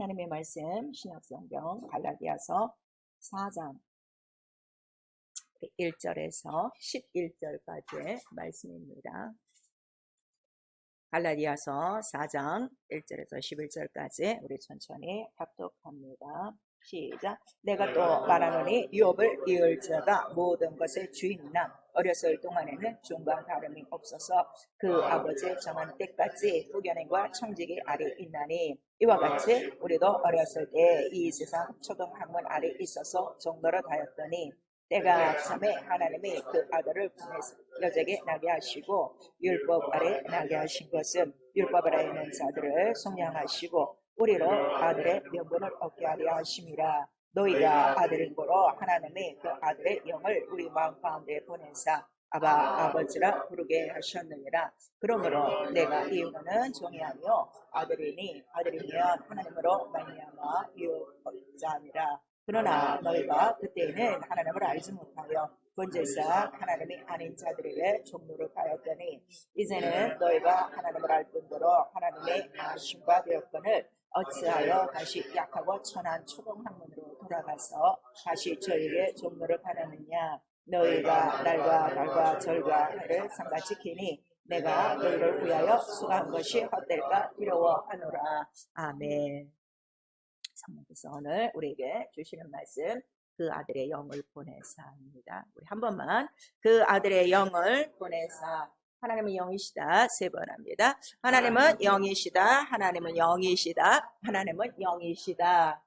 하나님의 말씀 신약성경 갈라디아서 4장 1절에서 11절까지의 말씀입니다. 갈라디아서 4장 1절에서 11절까지 우리 천천히 합독합니다. 시작. 내가 또 말하노니 유업을 이을 자가 모든 것의 주인이나 어렸을 동안에는 종과 다름이 없어서 그 아버지의 정한 때까지 후견인과 청지기 아래 있나니 이와 같이 우리도 어렸을 때 이 세상 초등학문 아래 있어서 종노릇 하였더니 때가 참에 하나님이 그 아들을 보내서 여자에게 나게 하시고 율법 아래 나게 하신 것은 율법 아래 있는 자들을 속량하시고 우리로 아들의 명분을 얻게 하려 하심이라. 너희가 아들인 고로 하나님이 그 아들의 영을 우리 마음 가운데 보내사 아바 아버지라 부르게 하셨느니라. 그러므로 내가 이유는 종이 아니요 아들이니 아들이면 하나님으로 말미암아 유업자니라. 그러나 너희가 그때에는 하나님을 알지 못하여 본질상 하나님이 아닌 자들에게 종로를 하였더니 이제는 너희가 하나님을 알 뿐더러 하나님의 아심과 되었거늘 어찌하여 다시 약하고 천한 초등학문으로 돌아가서 다시 저에게 종로를 하느냐. 너희가 날과 절과 해를 상가 지키니 내가 너희를 위하여 수고한 것이 헛될까 두려워하노라. 아멘. 성령께서 오늘 우리에게 주시는 말씀, 그 아들의 영을 보내사입니다. 우리 한 번만 그 아들의 영을 보내사. 하나님은 영이시다. 세 번 합니다. 하나님은 영이시다. 하나님은 영이시다. 하나님은 영이시다.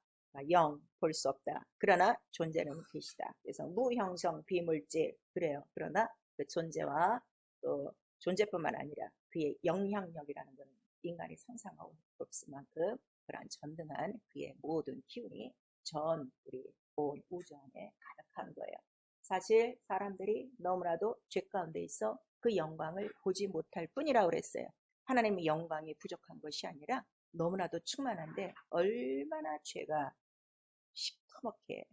영, 볼 수 없다. 그러나 존재는 계시다. 그래서 무형성 비물질, 그래요. 그러나 그 존재와 또 존재뿐만 아니라 그의 영향력이라는 것은 인간이 상상하고 없을 만큼 그러한 전등한 그의 모든 기운이 전 우리 온 우주 안에 가득한 거예요. 사실 사람들이 너무나도 죄 가운데 있어 그 영광을 보지 못할 뿐이라고 그랬어요. 하나님의 영광이 부족한 것이 아니라 너무나도 충만한데 얼마나 죄가 시커멓게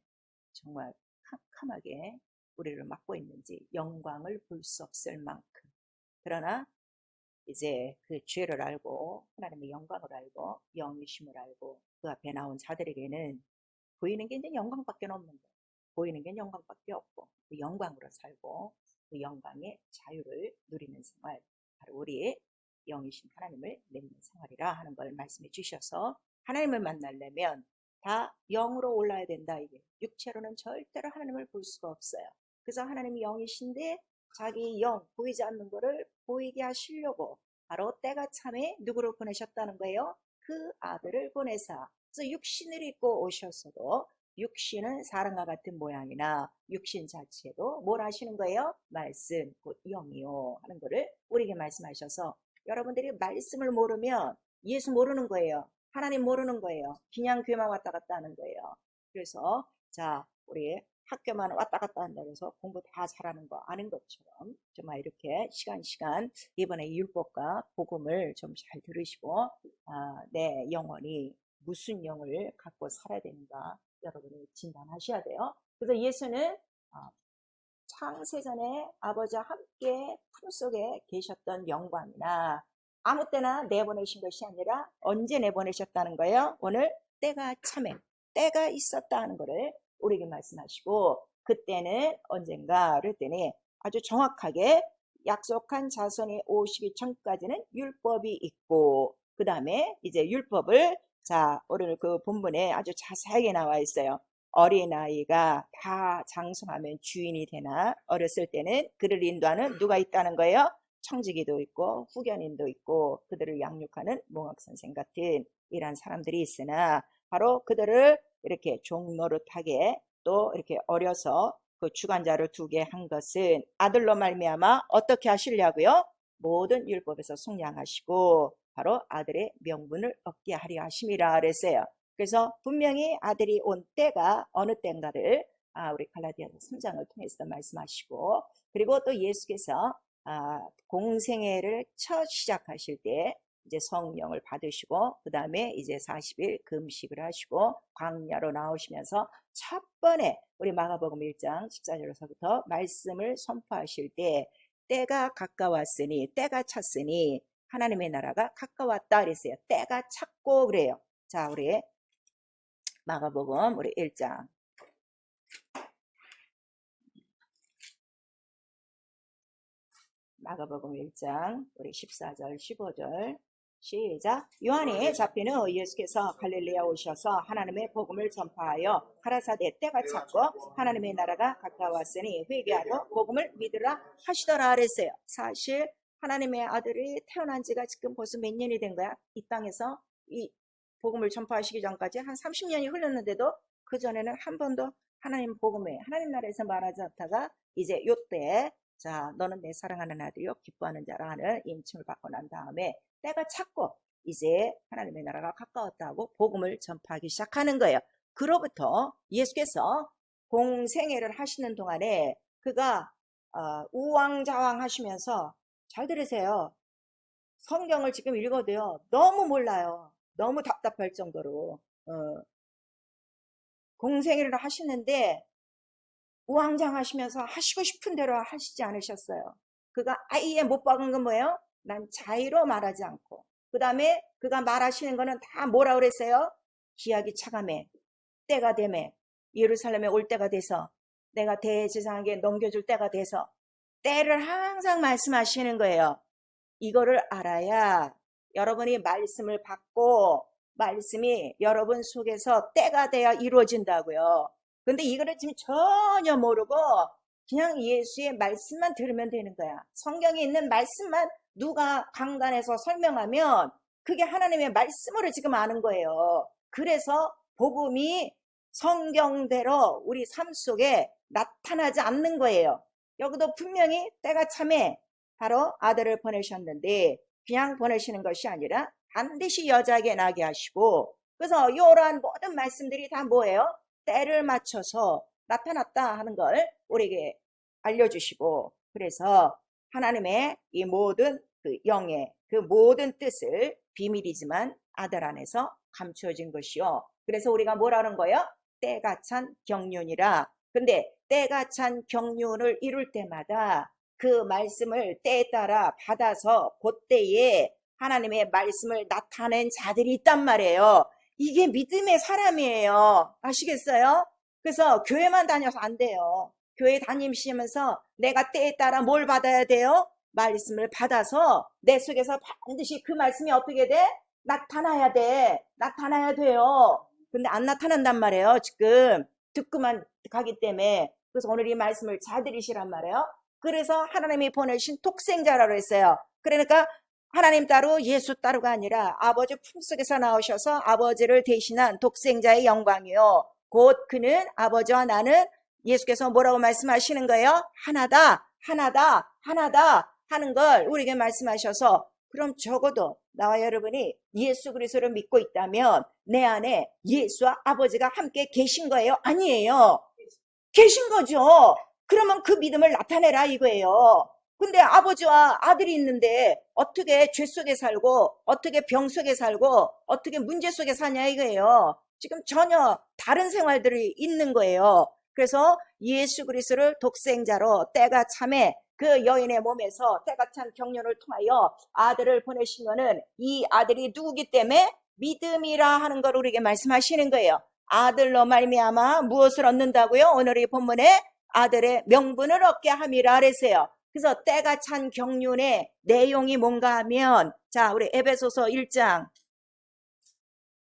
정말 캄캄하게 우리를 막고 있는지 영광을 볼 수 없을 만큼. 그러나 이제 그 죄를 알고 하나님의 영광을 알고 영이심을 알고 그 앞에 나온 자들에게는 보이는 게 이제 영광밖에 없는 거예요. 보이는 게 영광밖에 없고 그 영광으로 살고 그 영광의 자유를 누리는 생활, 바로 우리의 영이신 하나님을 내는 생활이라 하는 걸 말씀해 주셔서 하나님을 만나려면 다 영으로 올라야 된다. 이게 육체로는 절대로 하나님을 볼 수가 없어요. 그래서 하나님이 영이신데 자기 영 보이지 않는 것을 보이게 하시려고 바로 때가 참에 누구를 보내셨다는 거예요? 그 아들을 보내사. 그래서 육신을 입고 오셨어도 육신은 사람과 같은 모양이나 육신 자체도 뭘 하시는 거예요? 말씀, 곧 영이요 하는 거를 우리에게 말씀하셔서 여러분들이 말씀을 모르면 예수 모르는 거예요. 하나님 모르는 거예요. 그냥 교회만 왔다 갔다 하는 거예요. 그래서 자, 우리 학교만 왔다 갔다 한다고 해서 공부 다 잘하는 거 아는 것처럼 정말 이렇게 시간 이번에 율법과 복음을 좀 잘 들으시고 내 영혼이 무슨 영을 갖고 살아야 되는가 여러분이 진단하셔야 돼요. 그래서 예수는 창세전에 아버지와 함께 품속에 계셨던 영광이나 아무 때나 내보내신 것이 아니라 언제 내보내셨다는 거예요? 오늘 때가 참에 때가 있었다 하는 것을 우리에게 말씀하시고 그때는 언젠가 그랬더니 아주 정확하게 약속한 자손이 오시기 전까지는 율법이 있고 그 다음에 이제 율법을 자 오늘 그 본문에 아주 자세하게 나와 있어요. 어린아이가 다 장성하면 주인이 되나 어렸을 때는 그를 인도하는 누가 있다는 거예요? 청지기도 있고 후견인도 있고 그들을 양육하는 몽학선생 같은 이런 사람들이 있으나 바로 그들을 이렇게 종노릇하게 또 이렇게 어려서 그 주관자를 두게 한 것은 아들로 말미암아 어떻게 하시려고요? 모든 율법에서 속량하시고 바로 아들의 명분을 얻게 하려 하심이라 그랬어요. 그래서 분명히 아들이 온 때가 어느 때인가를 우리 갈라디아서 3장을 통해서 말씀하시고 그리고 또 예수께서 공생애를 첫 시작하실 때 이제 성령을 받으시고 그 다음에 이제 40일 금식을 하시고 광야로 나오시면서 첫 번에 우리 마가복음 1장 14절에서부터 말씀을 선포하실 때 때가 가까웠으니 때가 찼으니 하나님의 나라가 가까웠다 그랬어요. 때가 찼고 그래요. 자 우리 마가복음 우리 1장. 마가복음 1장 우리 14절 15절 시작. 요한이 잡힌 후 예수께서 갈릴리에 오셔서 하나님의 복음을 전파하여 가라사대 때가 찼고 하나님의 나라가 가까웠으니 회개하고 복음을 믿으라 하시더라 그랬어요. 사실 하나님의 아들이 태어난 지가 지금 벌써 몇 년이 된 거야. 이 땅에서 이 복음을 전파하시기 전까지 한 30년이 흘렀는데도 그 전에는 한 번도 하나님 복음에 하나님 나라에서 말하지 않다가 이제 요때 자 너는 내 사랑하는 아들이요 기뻐하는 자라 하는 임침을 받고 난 다음에 때가 찼고 이제 하나님의 나라가 가까웠다고 복음을 전파하기 시작하는 거예요. 그로부터 예수께서 공생애를 하시는 동안에 그가 우왕좌왕 하시면서 잘 들으세요. 성경을 지금 읽어도요 너무 몰라요. 너무 답답할 정도로 공생애를 하시는데 우왕좌왕하시면서 하시고 싶은 대로 하시지 않으셨어요. 그가 아예 못 박은 건 뭐예요? 난 자의로 말하지 않고 그 다음에 그가 말하시는 거는 다 뭐라 그랬어요? 기약이 차감해 때가 되매 예루살렘에 올 때가 돼서 내가 대제사장에게 넘겨줄 때가 돼서 때를 항상 말씀하시는 거예요. 이거를 알아야 여러분이 말씀을 받고 말씀이 여러분 속에서 때가 돼야 이루어진다고요. 근데 이거를 지금 전혀 모르고 그냥 예수의 말씀만 들으면 되는 거야. 성경에 있는 말씀만 누가 강단에서 설명하면 그게 하나님의 말씀으로 지금 아는 거예요. 그래서 복음이 성경대로 우리 삶 속에 나타나지 않는 거예요. 여기도 분명히 때가 참에 바로 아들을 보내셨는데 그냥 보내시는 것이 아니라 반드시 여자에게 나게 하시고 그래서 이러한 모든 말씀들이 다 뭐예요? 때를 맞춰서 나타났다 하는 걸 우리에게 알려주시고 그래서 하나님의 이 모든 그 영의 그 모든 뜻을 비밀이지만 아들 안에서 감추어진 것이요. 그래서 우리가 뭐라는 거예요? 때가 찬 경륜이라. 근데 때가 찬 경륜을 이룰 때마다 그 말씀을 때에 따라 받아서 그때에 하나님의 말씀을 나타낸 자들이 있단 말이에요. 이게 믿음의 사람이에요. 아시겠어요? 그래서 교회만 다녀서 안 돼요. 교회 다니시면서 내가 때에 따라 뭘 받아야 돼요? 말씀을 받아서 내 속에서 반드시 그 말씀이 어떻게 돼? 나타나야 돼. 나타나야 돼요. 근데 안 나타난단 말이에요. 지금 듣고만 가기 때문에. 그래서 오늘 이 말씀을 잘 들으시란 말이에요. 그래서 하나님이 보내신 독생자라고 했어요. 그러니까 하나님 따로 예수 따로가 아니라 아버지 품속에서 나오셔서 아버지를 대신한 독생자의 영광이요. 곧 그는 아버지와 나는 예수께서 뭐라고 말씀하시는 거예요? 하나다, 하나다, 하나다 하는 걸 우리에게 말씀하셔서 그럼 적어도 나와 여러분이 예수 그리스도를 믿고 있다면 내 안에 예수와 아버지가 함께 계신 거예요? 아니에요. 계신 거죠. 그러면 그 믿음을 나타내라 이거예요. 근데 아버지와 아들이 있는데 어떻게 죄 속에 살고 어떻게 병 속에 살고 어떻게 문제 속에 사냐 이거예요. 지금 전혀 다른 생활들이 있는 거예요. 그래서 예수 그리스도를 독생자로 때가 참에 그 여인의 몸에서 때가 찬 경륜을 통하여 아들을 보내신 거는 이 아들이 누구기 때문에 믿음이라 하는 걸 우리에게 말씀하시는 거예요. 아들로 말미암아 무엇을 얻는다고요? 오늘 이 본문에 아들의 명분을 얻게 함이라 그랬어요. 그래서 때가 찬 경륜의 내용이 뭔가 하면 자 우리 에베소서 1장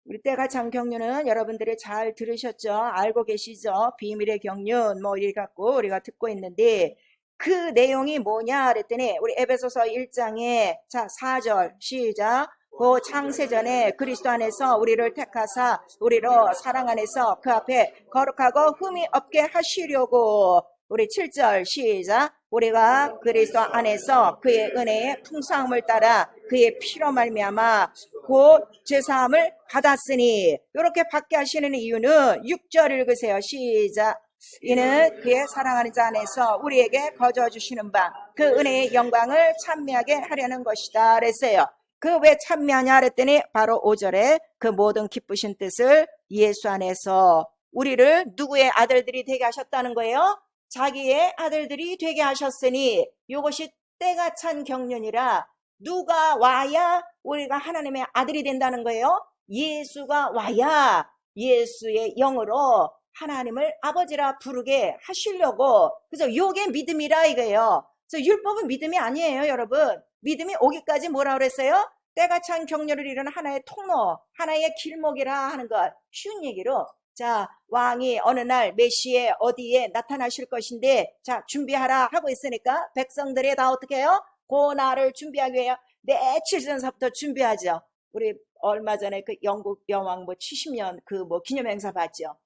우리 때가 찬 경륜은 여러분들이 잘 들으셨죠? 알고 계시죠? 비밀의 경륜 뭐 이래 갖고 우리가 듣고 있는데 그 내용이 뭐냐 그랬더니 우리 에베소서 1장에 자 4절 시작 그 창세전에 그리스도 안에서 우리를 택하사 우리로 사랑 안에서 그 앞에 거룩하고 흠이 없게 하시려고 우리 7절 시작 우리가 그리스도 안에서 그의 은혜의 풍성함을 따라 그의 피로 말미암아 곧 죄사함을 받았으니 이렇게 받게 하시는 이유는 6절 읽으세요. 시작 이는 그의 사랑하는 자 안에서 우리에게 거저 주시는 바 그 은혜의 영광을 찬미하게 하려는 것이다 그랬어요. 그 왜 찬미하냐 그랬더니 바로 5절에 그 모든 기쁘신 뜻을 예수 안에서 우리를 누구의 아들들이 되게 하셨다는 거예요? 자기의 아들들이 되게 하셨으니 이것이 때가 찬 경륜이라 누가 와야 우리가 하나님의 아들이 된다는 거예요? 예수가 와야 예수의 영으로 하나님을 아버지라 부르게 하시려고. 그래서 요게 믿음이라 이거예요. 그래서 율법은 믿음이 아니에요, 여러분. 믿음이 오기까지 뭐라 그랬어요? 때가 찬 격려를 이루는 하나의 통로, 하나의 길목이라 하는 것. 쉬운 얘기로, 자, 왕이 어느 날 메시에 어디에 나타나실 것인데, 자, 준비하라 하고 있으니까 백성들이 다 어떻게 해요? 고날을 준비하기 위해 며칠 전서부터 준비하죠. 우리 얼마 전에 그 영국 여왕 70년 그 기념 행사 봤죠.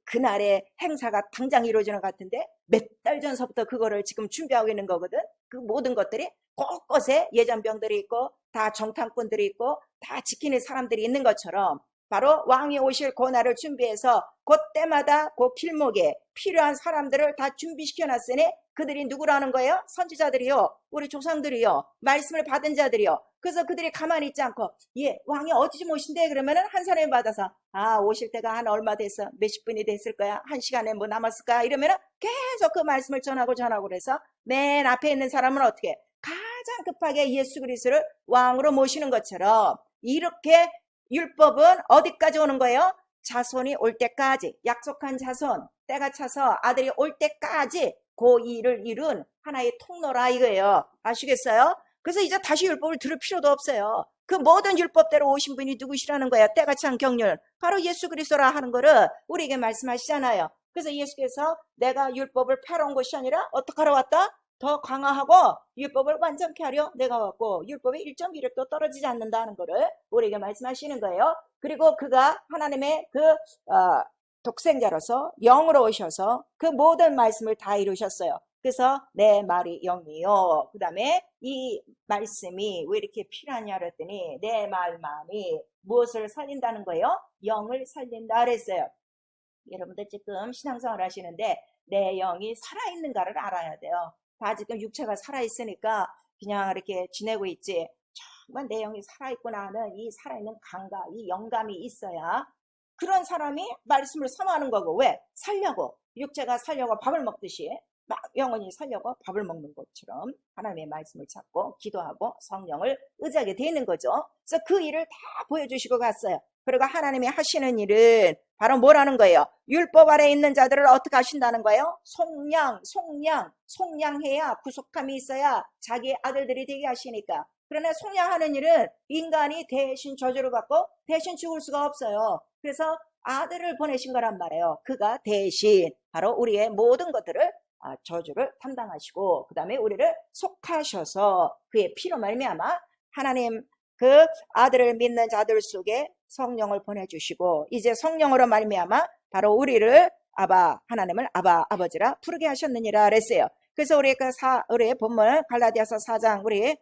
그날의 행사가 당장 이루어지는 것 같은데 몇 달 전서부터 그거를 지금 준비하고 있는 거거든. 그 모든 것들이 곳곳에 예전병들이 있고 다 정탐꾼들이 있고 다 지키는 사람들이 있는 것처럼 바로 왕이 오실 그날을 준비해서 그때마다 그 길목에 필요한 사람들을 다 준비시켜 놨으니 그들이 누구라는 거예요? 선지자들이요, 우리 조상들이요, 말씀을 받은 자들이요. 그래서 그들이 가만히 있지 않고, 예, 왕이 어디쯤 오신대? 그러면은 한 사람이 받아서, 아, 오실 때가 한 얼마 됐어? 몇십 분이 됐을 거야? 한 시간에 뭐 남았을까? 이러면은 계속 그 말씀을 전하고 그래서 맨 앞에 있는 사람은 어떻게? 가장 급하게 예수 그리스도를 왕으로 모시는 것처럼 이렇게 율법은 어디까지 오는 거예요? 자손이 올 때까지, 약속한 자손, 때가 차서 아들이 올 때까지 그 일을 이룬 하나의 통로라 이거예요. 아시겠어요? 그래서 이제 다시 율법을 들을 필요도 없어요. 그 모든 율법대로 오신 분이 누구시라는 거야? 때가 찬 경륜, 바로 예수 그리스도라 하는 거를 우리에게 말씀하시잖아요. 그래서 예수께서 내가 율법을 펴러 온 것이 아니라 어떻게 하러 왔다? 더 강화하고 율법을 완전케 하려 내가 왔고, 율법의 1.1획도 떨어지지 않는다는 거를 우리에게 말씀하시는 거예요. 그리고 그가 하나님의 독생자로서 영으로 오셔서 그 모든 말씀을 다 이루셨어요. 그래서 내 말이 영이요. 그 다음에 이 말씀이 왜 이렇게 필요하냐 그랬더니 내 말만이 무엇을 살린다는 거예요? 영을 살린다 그랬어요. 여러분들 지금 신앙생활 하시는데 내 영이 살아있는가를 알아야 돼요. 다 지금 육체가 살아있으니까 그냥 이렇게 지내고 있지, 정말 내 영이 살아있구나 하는 이 살아있는 감각, 이 영감이 있어야 그런 사람이 말씀을 선호하는 거고. 왜? 살려고, 육체가 살려고 밥을 먹듯이 막 영혼이 살려고 밥을 먹는 것처럼 하나님의 말씀을 찾고 기도하고 성령을 의지하게 되는 거죠. 그래서 그 일을 다 보여주시고 갔어요. 그리고 하나님이 하시는 일은 바로 뭐라는 거예요? 율법 아래 있는 자들을 어떻게 하신다는 거예요? 속량해야 구속함이 있어야 자기 아들들이 되게 하시니까. 그러나 속량하는 일은 인간이 대신 저주를 받고 대신 죽을 수가 없어요. 그래서 아들을 보내신 거란 말이에요. 그가 대신 바로 우리의 모든 것들을 저주를 담당하시고 그 다음에 우리를 속하셔서 그의 피로 말미암아 하나님 그 아들을 믿는 자들 속에 성령을 보내주시고 이제 성령으로 말미암아 바로 우리를 하나님을 아버지라 부르게 하셨느니라 그랬어요. 그래서 우리의 본문 갈라디아서 4장 우리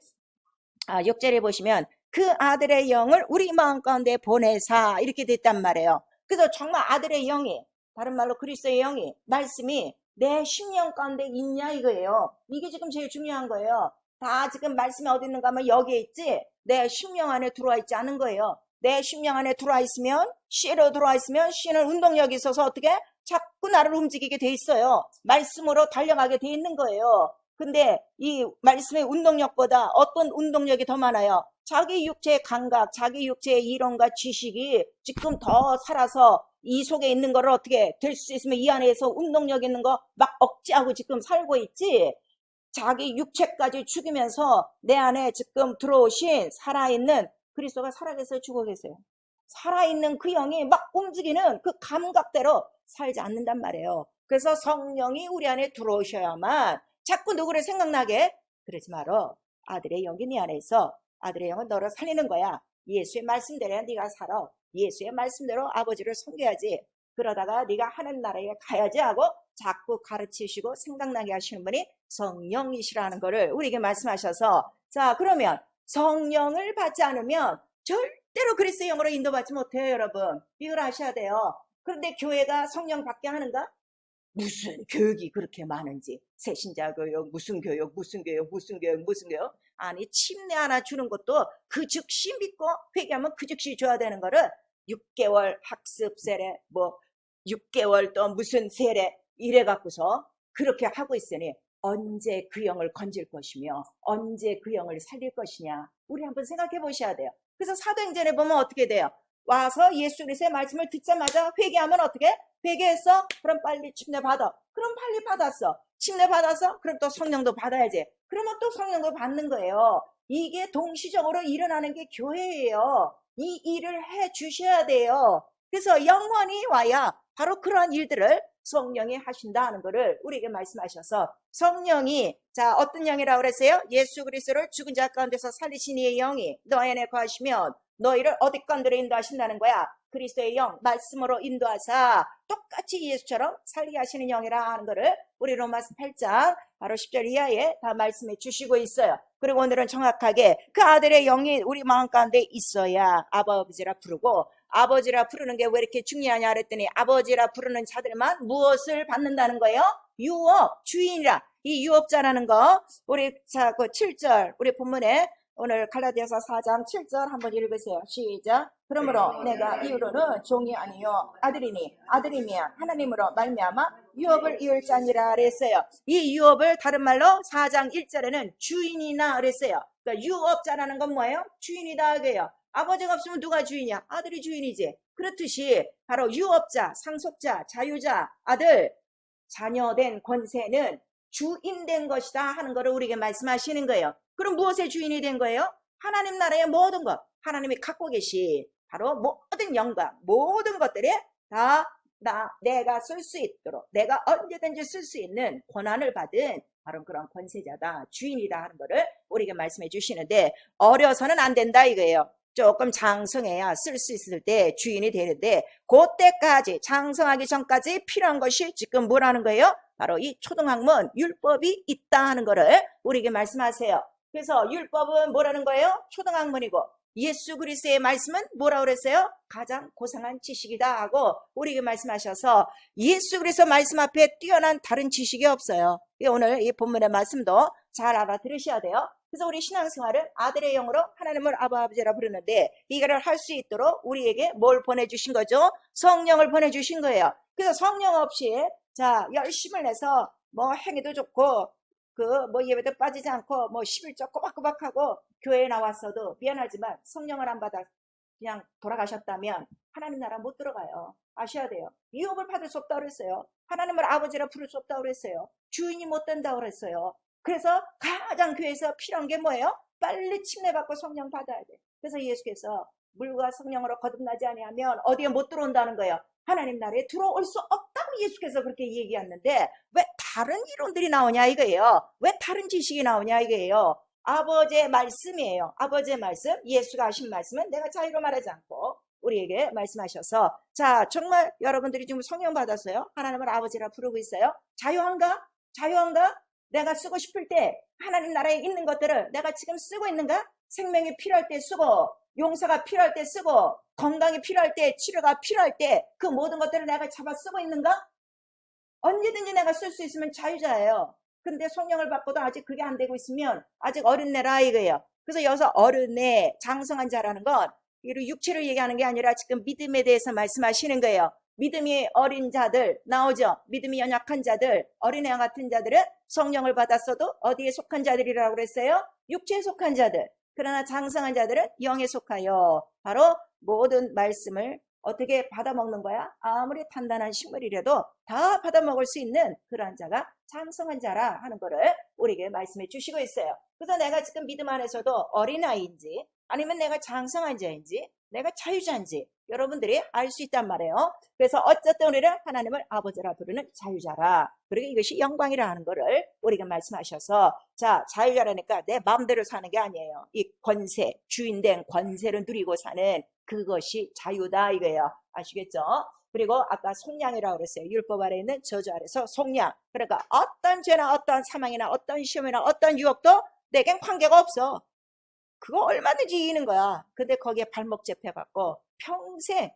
6절에 보시면 그 아들의 영을 우리 마음 가운데 보내사 이렇게 됐단 말이에요. 그래서 정말 아들의 영이, 다른 말로 그리스도의 영이, 말씀이 내 심령 가운데 있냐 이거예요. 이게 지금 제일 중요한 거예요. 다 지금 말씀이 어디 있는가 하면 여기에 있지 내 심령 안에 들어와 있지 않은 거예요. 내 심령 안에 들어와 있으면, 씨로 들어와 있으면 씨는 운동력이 있어서 어떻게 자꾸 나를 움직이게 돼 있어요. 말씀으로 달려가게 돼 있는 거예요. 근데 이 말씀의 운동력보다 어떤 운동력이 더 많아요? 자기 육체의 감각, 자기 육체의 이론과 지식이 지금 더 살아서 이 속에 있는 거를 어떻게 될 수 있으면 이 안에서 운동력 있는 거 막 억제하고 지금 살고 있지. 자기 육체까지 죽이면서 내 안에 지금 들어오신 살아있는 그리스도가 살아계세요, 죽어 계세요? 살아있는 그 영이 막 움직이는 그 감각대로 살지 않는단 말이에요. 그래서 성령이 우리 안에 들어오셔야만 자꾸 누구를 생각나게, 그러지 말어. 아들의 영이 네 안에 있어. 아들의 영은 너를 살리는 거야. 예수의 말씀대로 네가 살아. 예수의 말씀대로 아버지를 섬겨야지. 그러다가 네가 하는 나라에 가야지 하고 자꾸 가르치시고 생각나게 하시는 분이 성령이시라는 거를 우리에게 말씀하셔서, 자, 그러면 성령을 받지 않으면 절대로 그리스도의 영으로 인도받지 못해요, 여러분. 이걸 아셔야 돼요. 그런데 교회가 성령 받게 하는가? 무슨 교육이 그렇게 많은지, 새신자 교육, 무슨 교육. 아니, 침례 하나 주는 것도 그 즉시 믿고 회개하면 그 즉시 줘야 되는 거를 6개월 학습 세례, 6개월 또 무슨 세례 이래 갖고서 그렇게 하고 있으니 언제 그 영을 건질 것이며 언제 그 영을 살릴 것이냐, 우리 한번 생각해 보셔야 돼요. 그래서 사도행전에 보면 어떻게 돼요? 와서 예수 그리스도의 말씀을 듣자마자 회개하면 어떻게? 회개했어? 그럼 빨리 침례 받아. 그럼 빨리 받았어. 침례 받아서? 그럼 또 성령도 받아야지. 그러면 또 성령도 받는 거예요. 이게 동시적으로 일어나는 게 교회예요. 이 일을 해 주셔야 돼요. 그래서 영원히 와야 바로 그러한 일들을 성령이 하신다는 것을 우리에게 말씀하셔서 성령이 자 어떤 영이라고 그랬어요? 예수 그리스도를 죽은 자 가운데서 살리신 이의 영이 너희 안에 거하시면 너희를 어디 건드려 인도하신다는 거야. 그리스도의 영 말씀으로 인도하사 똑같이 예수처럼 살게 하시는 영이라 하는 것을 우리 로마서 8장 바로 10절 이하에 다 말씀해 주시고 있어요. 그리고 오늘은 정확하게 그 아들의 영이 우리 마음 가운데 있어야 아버지라 부르고 아버지라 부르는 게 왜 이렇게 중요하냐 그랬더니 아버지라 부르는 자들만 무엇을 받는다는 거예요? 유업, 주인이라. 이 유업자라는 거 우리 자 그 7절 우리 본문에 오늘 갈라디아서 4장 7절 한번 읽으세요. 시작. 그러므로 내가 이후로는 종이 아니요 아들이니 아들이면 하나님으로 말미암아 유업을 이을 자니라 그랬어요. 이 유업을 다른 말로 4장 1절에는 주인이나 그랬어요. 그러니까 유업자라는 건 뭐예요? 주인이다 그래요. 아버지가 없으면 누가 주인이야? 아들이 주인이지. 그렇듯이 바로 유업자, 상속자, 자유자, 아들, 자녀된 권세는 주인된 것이다 하는 것을 우리에게 말씀하시는 거예요. 그럼 무엇의 주인이 된 거예요? 하나님 나라의 모든 것, 하나님이 갖고 계신 바로 모든 영광, 모든 것들이 다 내가 쓸 수 있도록 내가 언제든지 쓸 수 있는 권한을 받은 바로 그런 권세자다, 주인이다 하는 것을 우리에게 말씀해 주시는데 어려서는 안 된다 이거예요. 조금 장성해야 쓸 수 있을 때 주인이 되는데 그때까지 장성하기 전까지 필요한 것이 지금 뭐라는 거예요? 바로 이 초등학문 율법이 있다 하는 것을 우리에게 말씀하세요. 그래서 율법은 뭐라는 거예요? 초등학문이고 예수 그리스도의 말씀은 뭐라고 그랬어요? 가장 고상한 지식이다 하고 우리에게 말씀하셔서 예수 그리스도 말씀 앞에 뛰어난 다른 지식이 없어요. 오늘 이 본문의 말씀도 잘 알아들으셔야 돼요. 그래서 우리 신앙생활은 아들의 영으로 하나님을 아버지라 부르는데 이거를 할 수 있도록 우리에게 뭘 보내주신 거죠? 성령을 보내주신 거예요. 그래서 성령 없이 자 열심을 내서 뭐 행위도 좋고 그 뭐 예배도 빠지지 않고 뭐 11조 꼬박꼬박하고 교회에 나왔어도 미안하지만 성령을 안 받아 그냥 돌아가셨다면 하나님 나라 못 들어가요. 아셔야 돼요. 유업을 받을 수 없다고 그랬어요. 하나님을 아버지라 부를 수 없다고 그랬어요. 주인이 못 된다고 그랬어요. 그래서 가장 교회에서 필요한 게 뭐예요? 빨리 침례받고 성령 받아야 돼. 그래서 예수께서 물과 성령으로 거듭나지 아니하면 어디에 못 들어온다는 거예요. 하나님 나라에 들어올 수 없다고 예수께서 그렇게 얘기했는데 왜 다른 이론들이 나오냐 이거예요. 왜 다른 지식이 나오냐 이거예요. 아버지의 말씀이에요. 아버지의 말씀, 예수가 하신 말씀은 내가 자유로 말하지 않고 우리에게 말씀하셔서 자 정말 여러분들이 지금 성령 받았어요? 하나님을 아버지라 부르고 있어요? 자유한가? 자유한가? 내가 쓰고 싶을 때 하나님 나라에 있는 것들을 내가 지금 쓰고 있는가? 생명이 필요할 때 쓰고 용서가 필요할 때 쓰고 건강이 필요할 때 치료가 필요할 때 그 모든 것들을 내가 잡아 쓰고 있는가? 언제든지 내가 쓸 수 있으면 자유자예요. 근데 성령을 받고도 아직 그게 안 되고 있으면 아직 어린애라 이거예요. 그래서 여기서 어른애 장성한 자라는 건 육체를 얘기하는 게 아니라 지금 믿음에 대해서 말씀하시는 거예요. 믿음이 어린 자들 나오죠. 믿음이 연약한 자들, 어린애와 같은 자들은 성령을 받았어도 어디에 속한 자들이라고 그랬어요? 육체에 속한 자들. 그러나 장성한 자들은 영에 속하여 바로 모든 말씀을 어떻게 받아먹는 거야? 아무리 단단한 식물이라도 다 받아먹을 수 있는 그러한 자가 장성한 자라 하는 거를 우리에게 말씀해 주시고 있어요. 그래서 내가 지금 믿음 안에서도 어린아이인지 아니면 내가 장성한 자인지 내가 자유자인지 여러분들이 알 수 있단 말이에요. 그래서 어쨌든 우리를 하나님을 아버지라 부르는 자유자라. 그리고 이것이 영광이라 하는 거를 우리가 말씀하셔서 자 자유자라니까 내 마음대로 사는 게 아니에요. 이 권세, 주인된 권세를 누리고 사는 그것이 자유다 이거예요. 아시겠죠? 그리고 아까 속량이라고 그랬어요. 율법 아래에 있는 저주 아래서 속량. 그러니까 어떤 죄나 어떤 사망이나 어떤 시험이나 어떤 유혹도 내겐 관계가 없어. 그거 얼마든지 이기는 거야. 근데 거기에 발목 잡혀갖고 평생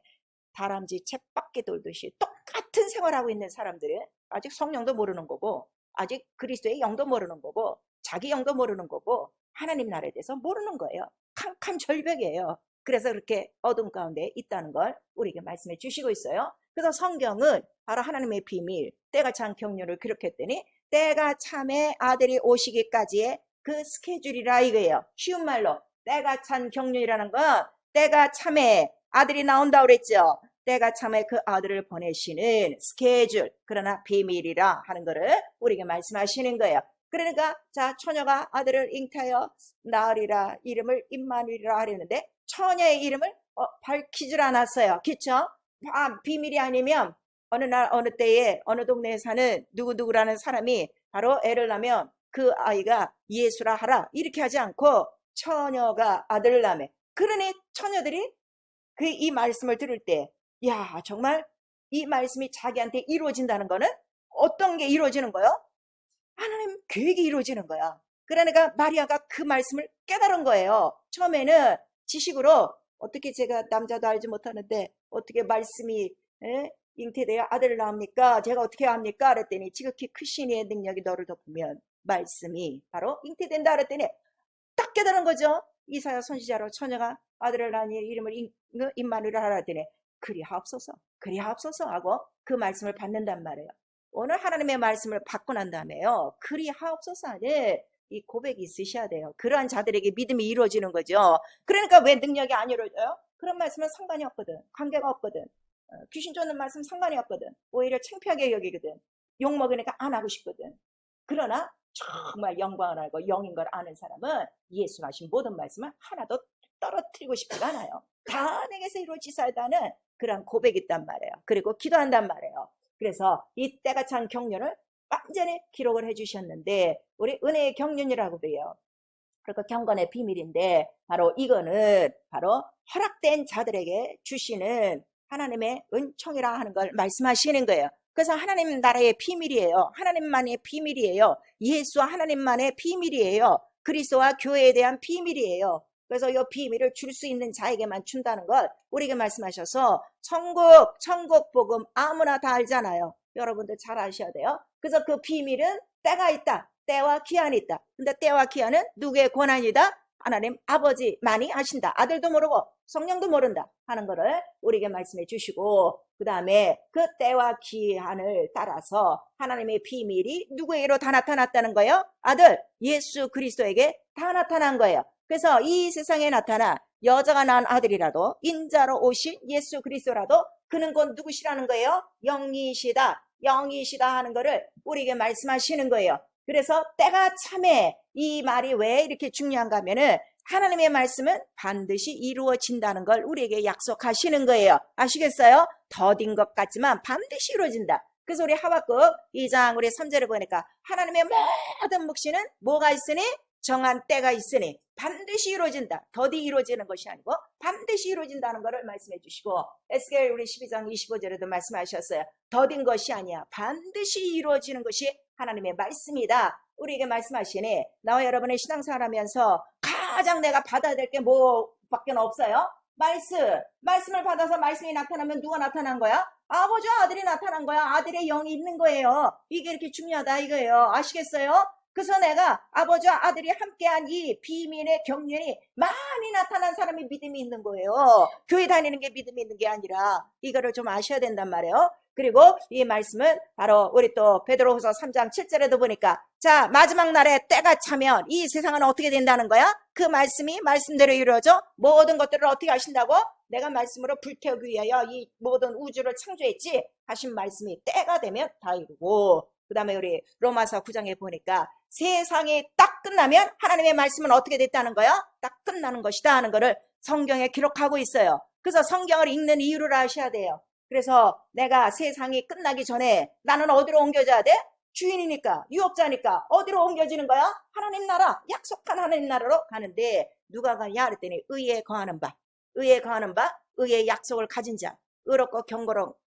다람쥐 쳇바퀴 돌듯이 똑같은 생활하고 있는 사람들이 아직 성령도 모르는 거고 아직 그리스도의 영도 모르는 거고 자기 영도 모르는 거고 하나님 나라에 대해서 모르는 거예요. 캄캄 절벽이에요. 그래서 그렇게 어둠 가운데 있다는 걸 우리에게 말씀해 주시고 있어요. 그래서 성경은 바로 하나님의 비밀, 때가 참 경륜을 기록했더니 때가 참에 아들이 오시기까지의 그 스케줄이라 이거예요. 쉬운 말로 때가 찬 경륜이라는 건 때가 참에 아들이 나온다 그랬죠. 때가 참에 그 아들을 보내시는 스케줄, 그러나 비밀이라 하는 거를 우리에게 말씀하시는 거예요. 그러니까 자, 처녀가 아들을 잉태하여 낳으리라, 이름을 임마누엘이라 하려는데 처녀의 이름을 밝히질 않았어요. 그쵸? 비밀이 아니면 어느 날 어느 때에 어느 동네에 사는 누구누구라는 사람이 바로 애를 낳으면 그 아이가 예수라 하라 이렇게 하지 않고 처녀가 아들을 낳으면, 그러니 처녀들이 이 말씀을 들을 때, 야, 정말 이 말씀이 자기한테 이루어진다는 거는 어떤 게 이루어지는 거예요? 하나님 계획이 이루어지는 거야. 그러니까 마리아가 그 말씀을 깨달은 거예요. 처음에는 지식으로 어떻게, 제가 남자도 알지 못하는데 어떻게 말씀이 잉태되어 아들을 낳습니까? 제가 어떻게 합니까? 그랬더니 지극히 크신 이의 능력이 너를 덮으면 말씀이 바로 잉태된다 그랬더니 딱 깨달은 거죠. 이사야 선지자로 처녀가 아들을 낳으니 이름을 임마누엘이라 하라 했더니 그리하옵소서 그리하옵소서 하고 그 말씀을 받는단 말이에요. 오늘 하나님의 말씀을 받고 난 다음에요, 그리하옵소서 하는 이 고백이 있으셔야 돼요. 그러한 자들에게 믿음이 이루어지는 거죠. 그러니까 왜 능력이 안 이루어져요? 그런 말씀은 상관이 없거든. 관계가 없거든. 귀신 쫓는 말씀 상관이 없거든. 오히려 창피하게 여기거든. 욕먹으니까 안 하고 싶거든. 그러나 정말 영광을 알고 영인 걸 아는 사람은 예수 하신 모든 말씀을 하나도 떨어뜨리고 싶지가 않아요. 다 내게서 이루어지사이다는 그런 고백이 있단 말이에요. 그리고 기도한단 말이에요. 그래서 이 때가 찬 경륜을 완전히 기록을 해주셨는데, 우리 은혜의 경륜이라고도 해요. 그러니까 경건의 비밀인데, 바로 이거는 바로 허락된 자들에게 주시는 하나님의 은총이라 하는 걸 말씀하시는 거예요. 그래서 하나님 나라의 비밀이에요. 하나님만의 비밀이에요. 예수와 하나님만의 비밀이에요. 그리스도와 교회에 대한 비밀이에요. 그래서 이 비밀을 줄 수 있는 자에게만 준다는 걸 우리에게 말씀하셔서, 천국 복음 아무나 다 알잖아요. 여러분들 잘 아셔야 돼요. 그래서 그 비밀은 때가 있다. 때와 기한이 있다. 근데 때와 기한은 누구의 권한이다? 하나님 아버지만이 아신다. 아들도 모르고 성령도 모른다 하는 거를 우리에게 말씀해 주시고, 그 다음에 그 때와 기한을 따라서 하나님의 비밀이 누구에게로 다 나타났다는 거예요? 아들 예수 그리스도에게 다 나타난 거예요. 그래서 이 세상에 나타나 여자가 낳은 아들이라도 인자로 오신 예수 그리스도라도 그는 곧 누구시라는 거예요? 영이시다. 영이시다 하는 거를 우리에게 말씀하시는 거예요. 그래서 때가 참에, 이 말이 왜 이렇게 중요한가 하면은 하나님의 말씀은 반드시 이루어진다는 걸 우리에게 약속하시는 거예요. 아시겠어요? 더딘 것 같지만 반드시 이루어진다. 그래서 우리 하박국 2장 우리 3절을 보니까 하나님의 모든 묵시는 뭐가 있으니? 정한 때가 있으니 반드시 이루어진다. 더디 이루어지는 것이 아니고 반드시 이루어진다는 것을 말씀해 주시고, 에스겔 우리 12장 25절에도 말씀하셨어요. 더딘 것이 아니야. 반드시 이루어지는 것이 하나님의 말씀이다. 우리에게 말씀하시니, 나와 여러분의 신앙생활 하면서 가장 내가 받아야 될 게 뭐밖에 없어요? 말씀을 받아서 말씀이 나타나면 누가 나타난 거야? 아버지와 아들이 나타난 거야. 아들의 영이 있는 거예요. 이게 이렇게 중요하다 이거예요. 아시겠어요? 그래서 내가 아버지와 아들이 함께한 이 비밀의 경륜이 많이 나타난 사람이 믿음이 있는 거예요. 교회 다니는 게 믿음이 있는 게 아니라 이거를 좀 아셔야 된단 말이에요. 그리고 이 말씀은 바로 우리 또 베드로후서 3장 7절에도 보니까, 자, 마지막 날에 때가 차면 이 세상은 어떻게 된다는 거야? 그 말씀이 말씀대로 이루어져 모든 것들을 어떻게 하신다고? 내가 말씀으로 불태우기 위하여 이 모든 우주를 창조했지 하신 말씀이 때가 되면 다 이루고, 그 다음에 우리 로마서 9장에 보니까 세상이 딱 끝나면 하나님의 말씀은 어떻게 됐다는 거야? 딱 끝나는 것이다 하는 거를 성경에 기록하고 있어요. 그래서 성경을 읽는 이유를 아셔야 돼요. 그래서 내가 세상이 끝나기 전에 나는 어디로 옮겨져야 돼? 주인이니까, 유업자니까 어디로 옮겨지는 거야? 하나님 나라, 약속한 하나님 나라로 가는데 누가 가냐 그랬더니 의에 거하는 바, 의의 약속을 가진 자, 의롭고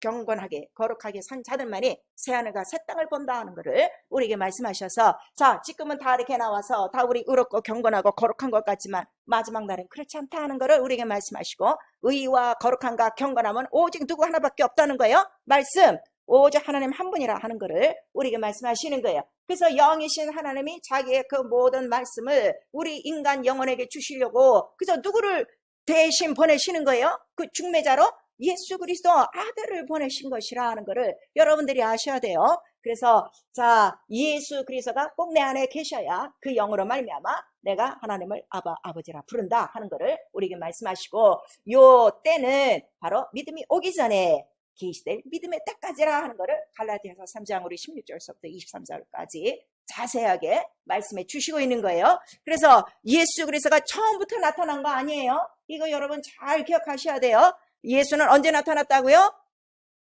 경건하게 거룩하게 산 자들만이 새하늘과 새 땅을 본다 하는 것을 우리에게 말씀하셔서, 자, 지금은 다 이렇게 나와서 다 우리 의롭고 경건하고 거룩한 것 같지만 마지막 날은 그렇지 않다 하는 것을 우리에게 말씀하시고, 의와 거룩함과 경건함은 오직 누구 하나밖에 없다는 거예요. 말씀, 오직 하나님 한 분이라 하는 것을 우리에게 말씀하시는 거예요. 그래서 영이신 하나님이 자기의 그 모든 말씀을 우리 인간 영혼에게 주시려고, 그래서 누구를 대신 보내시는 거예요? 그 중매자로 예수 그리스도 아들을 보내신 것이라 하는 것을 여러분들이 아셔야 돼요. 그래서 자, 예수 그리스도가 꼭 내 안에 계셔야 그 영으로 말미암아 내가 하나님을 아버지라 부른다 하는 것을 우리에게 말씀하시고, 요 때는 바로 믿음이 오기 전에 계시될 믿음의 때까지라 하는 것을 갈라디아서 3장 우리 16절서부터 23절까지 자세하게 말씀해 주시고 있는 거예요. 그래서 예수 그리스도가 처음부터 나타난 거 아니에요. 이거 여러분 잘 기억하셔야 돼요. 예수는 언제 나타났다고요?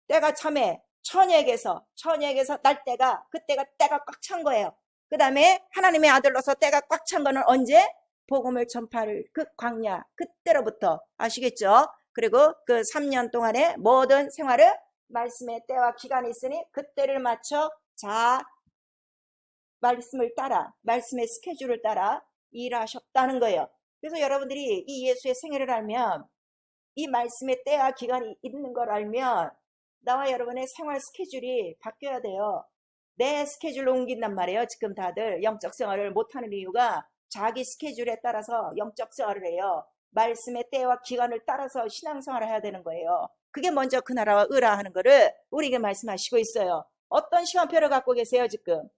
때가 참에 처녀에게서 날 때가, 그때가 때가 꽉 찬 거예요. 그 다음에 하나님의 아들로서 때가 꽉 찬 거는 언제? 복음을 전파를 그 광야 그때로부터, 아시겠죠? 그리고 그 3년 동안의 모든 생활을 말씀의 때와 기간이 있으니 그때를 맞춰 자 말씀을 따라, 말씀의 스케줄을 따라 일하셨다는 거예요. 그래서 여러분들이 이 예수의 생애를 알면, 이 말씀의 때와 기간이 있는 걸 알면 나와 여러분의 생활 스케줄이 바뀌어야 돼요. 내 스케줄로 옮긴단 말이에요. 지금 다들 영적 생활을 못하는 이유가 자기 스케줄에 따라서 영적 생활을 해요. 말씀의 때와 기간을 따라서 신앙생활을 해야 되는 거예요. 그게 먼저 그 나라와 의라 하는 거를 우리에게 말씀하시고 있어요. 어떤 시간표를 갖고 계세요 지금?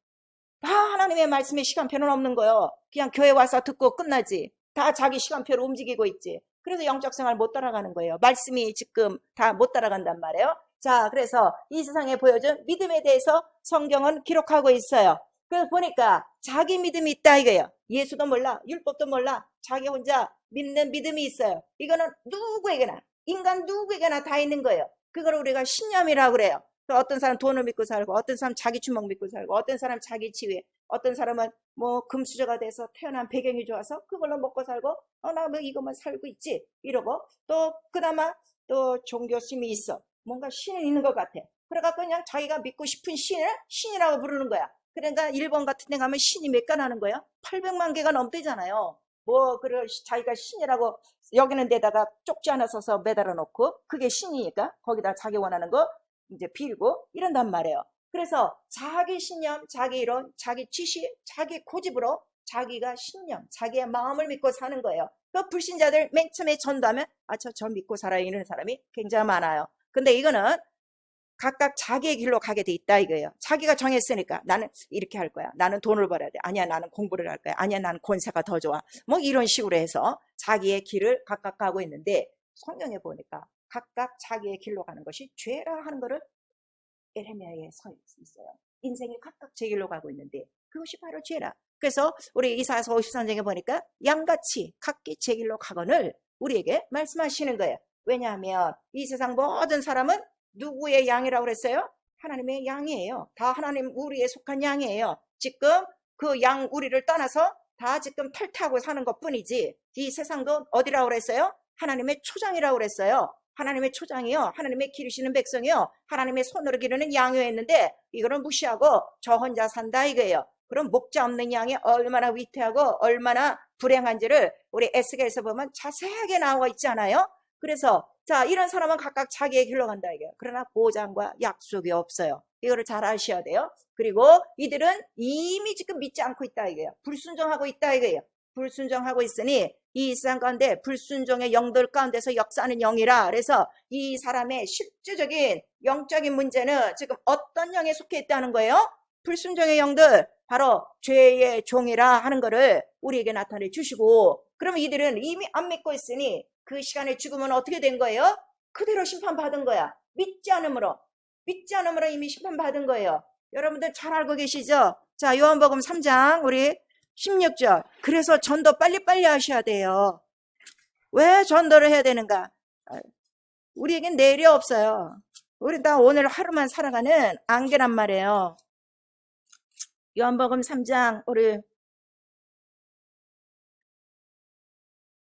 다 하나님의 말씀에 시간표는 없는 거예요. 그냥 교회 와서 듣고 끝나지. 다 자기 시간표로 움직이고 있지. 그래서 영적 생활 못 따라가는 거예요. 말씀이 지금 다 못 따라간단 말이에요. 자, 그래서 이 세상에 보여준 믿음에 대해서 성경은 기록하고 있어요. 그래서 보니까 자기 믿음이 있다 이거예요. 예수도 몰라, 율법도 몰라, 자기 혼자 믿는 믿음이 있어요. 이거는 누구에게나, 인간 누구에게나 다 있는 거예요. 그걸 우리가 신념이라고 그래요. 어떤 사람 돈을 믿고 살고, 어떤 사람 자기 주먹 믿고 살고, 어떤 사람 자기 지위, 어떤 사람은 뭐 금수저가 돼서 태어난 배경이 좋아서 그걸로 먹고 살고, 나 뭐 이것만 살고 있지 이러고, 또 그나마 또 종교심이 있어. 뭔가 신이 있는 것 같아. 그래갖고 그냥 자기가 믿고 싶은 신을 신이라고 부르는 거야. 그러니까 일본 같은 데 가면 신이 몇 개 나는 거야? 800만 개가 넘대잖아요. 뭐 그래 자기가 신이라고 여기는 데다가 쪽지 하나 써서 매달아 놓고, 그게 신이니까 거기다 자기 원하는 거 이제 빌고 이런단 말이에요. 그래서 자기 신념, 자기 이론, 자기 지식, 자기 고집으로 자기가 신념, 자기의 마음을 믿고 사는 거예요. 그 불신자들 맨 처음에 전도하면 저 믿고 살아요 이런 사람이 굉장히 많아요. 근데 이거는 각각 자기의 길로 가게 돼 있다 이거예요. 자기가 정했으니까 나는 이렇게 할 거야. 나는 돈을 벌어야 돼. 아니야 나는 공부를 할 거야. 아니야 나는 권세가 더 좋아. 뭐 이런 식으로 해서 자기의 길을 각각 가고 있는데, 성경에 보니까 각각 자기의 길로 가는 것이 죄라 하는 것을 에레미야에 서 있어요. 인생이 각각 제 길로 가고 있는데 그것이 바로 죄라. 그래서 우리 이사야서 53장에 보니까 양같이 각기 제 길로 가거늘 우리에게 말씀하시는 거예요. 왜냐하면 이 세상 모든 사람은 누구의 양이라고 그랬어요? 하나님의 양이에요. 다 하나님 우리에 속한 양이에요. 지금 그 양 우리를 떠나서 다 지금 탈퇴하고 사는 것 뿐이지, 이 세상도 어디라고 그랬어요? 하나님의 초장이라고 그랬어요. 하나님의 초장이요, 하나님의 기르시는 백성이요, 하나님의 손으로 기르는 양이었는데 이거를 무시하고 저 혼자 산다 이거예요. 그럼 목자 없는 양이 얼마나 위태하고 얼마나 불행한지를 우리 에스겔에서 보면 자세하게 나와 있잖아요. 그래서 자, 이런 사람은 각각 자기의 길로 간다 이거예요. 그러나 보장과 약속이 없어요. 이거를 잘 아셔야 돼요. 그리고 이들은 이미 지금 믿지 않고 있다 이거예요. 불순종하고 있다 이거예요. 불순종하고 있으니 이 세상 가운데 불순종의 영들 가운데서 역사하는 영이라. 그래서 이 사람의 실질적인 영적인 문제는 지금 어떤 영에 속해 있다는 거예요? 불순종의 영들, 바로 죄의 종이라 하는 것을 우리에게 나타내 주시고, 그러면 이들은 이미 안 믿고 있으니 그 시간에 죽으면 어떻게 된 거예요? 그대로 심판받은 거야. 믿지 않음으로 이미 심판받은 거예요. 여러분들 잘 알고 계시죠? 자, 요한복음 3장 우리 16절. 그래서 전도 빨리빨리 하셔야 돼요. 왜 전도를 해야 되는가? 우리에겐 내일이 없어요. 우리 다 오늘 하루만 살아가는 안개란 말이에요. 요한복음 3장 우리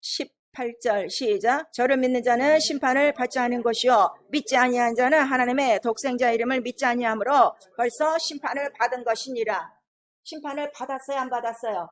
18절 시작. 저를 믿는 자는 심판을 받지 않은 것이요 믿지 아니한 자는 하나님의 독생자 이름을 믿지 아니하므로 벌써 심판을 받은 것이니라. 심판을 받았어요 안 받았어요?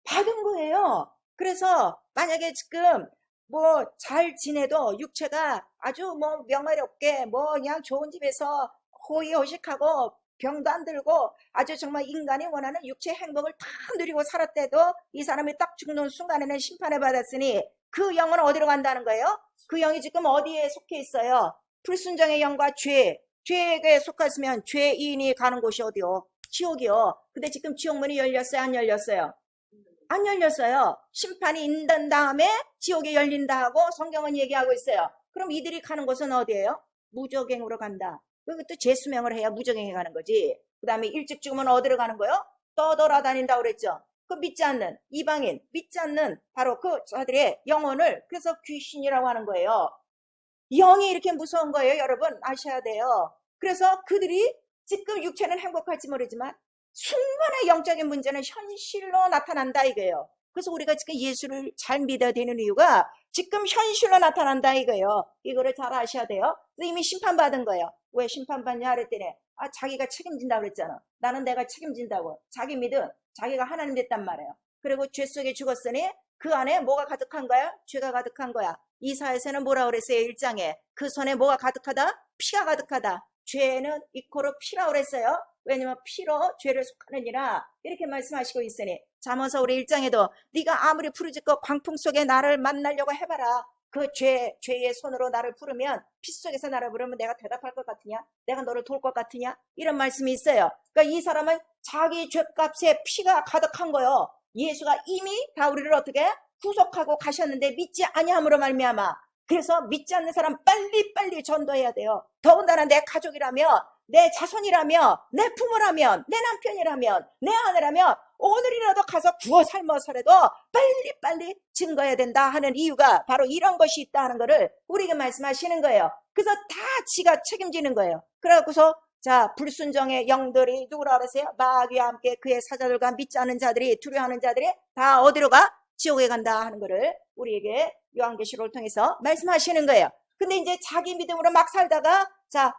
받은 거예요. 그래서 만약에 지금 뭐 잘 지내도 육체가 아주 뭐 명예롭게 뭐 그냥 좋은 집에서 호의호식하고 병도 안 들고 아주 정말 인간이 원하는 육체 행복을 다 누리고 살았대도 이 사람이 딱 죽는 순간에는 심판을 받았으니 그 영은 어디로 간다는 거예요? 그 영이 지금 어디에 속해 있어요? 불순종의 영과 죄, 죄에 속았으면 죄인이 가는 곳이 어디요? 지옥이요. 근데 지금 지옥문이 열렸어요? 안 열렸어요? 안 열렸어요. 심판이 있는 다음에 지옥이 열린다 고 성경은 얘기하고 있어요. 그럼 이들이 가는 곳은 어디예요? 무적행으로 간다. 그것도 재수명을 해야 무적행에 가는 거지. 그 다음에 일찍 죽으면 어디로 가는 거예요? 떠돌아다닌다고 그랬죠. 그 믿지 않는 이방인, 믿지 않는 바로 그 저들의 영혼을 그래서 귀신이라고 하는 거예요. 영이 이렇게 무서운 거예요. 여러분 아셔야 돼요. 그래서 그들이 지금 육체는 행복할지 모르지만 순간의 영적인 문제는 현실로 나타난다 이거예요. 그래서 우리가 지금 예수를 잘 믿어야 되는 이유가 지금 현실로 나타난다 이거예요. 이거를 잘 아셔야 돼요. 이미 심판받은 거예요. 왜 심판받냐 그랬더니 자기가 책임진다고 그랬잖아. 나는 내가 책임진다고. 자기 믿음, 자기가 하나님 됐단 말이에요. 그리고 죄 속에 죽었으니 그 안에 뭐가 가득한 거야? 죄가 가득한 거야. 이사야서는 뭐라 그랬어요? 1장에 그 손에 뭐가 가득하다? 피가 가득하다. 죄는 이코로 피라고 그랬어요. 왜냐면 피로 죄를 속하느니라 이렇게 말씀하시고 있으니 잠언서 우리 1장에도 네가 아무리 부르짖고 광풍 속에 나를 만나려고 해봐라. 그 죄의 손으로 나를 부르면 피 속에서 나를 부르면 내가 대답할 것 같으냐? 내가 너를 도울 것 같으냐? 이런 말씀이 있어요. 그러니까 이 사람은 자기 죄값에 피가 가득한 거요. 예수가 이미 다 우리를 어떻게 구속하고 가셨는데 믿지 아니함으로 말미암아. 그래서 믿지 않는 사람 빨리빨리 전도해야 돼요. 더군다나 내 가족이라면, 내 자손이라면, 내 부모라면, 내 남편이라면, 내 아내라면 오늘이라도 가서 구워 삶아서라도 빨리빨리 증거해야 된다 하는 이유가 바로 이런 것이 있다는 것을 우리에게 말씀하시는 거예요. 그래서 다 지가 책임지는 거예요. 그래갖고서 자, 불순종의 영들이 누구라 그러세요? 마귀와 함께 그의 사자들과 믿지 않는 자들이, 두려워하는 자들이 다 어디로 가? 지옥에 간다 하는 것을 우리에게 요한계시록을 통해서 말씀하시는 거예요. 근데 이제 자기 믿음으로 막 살다가 자,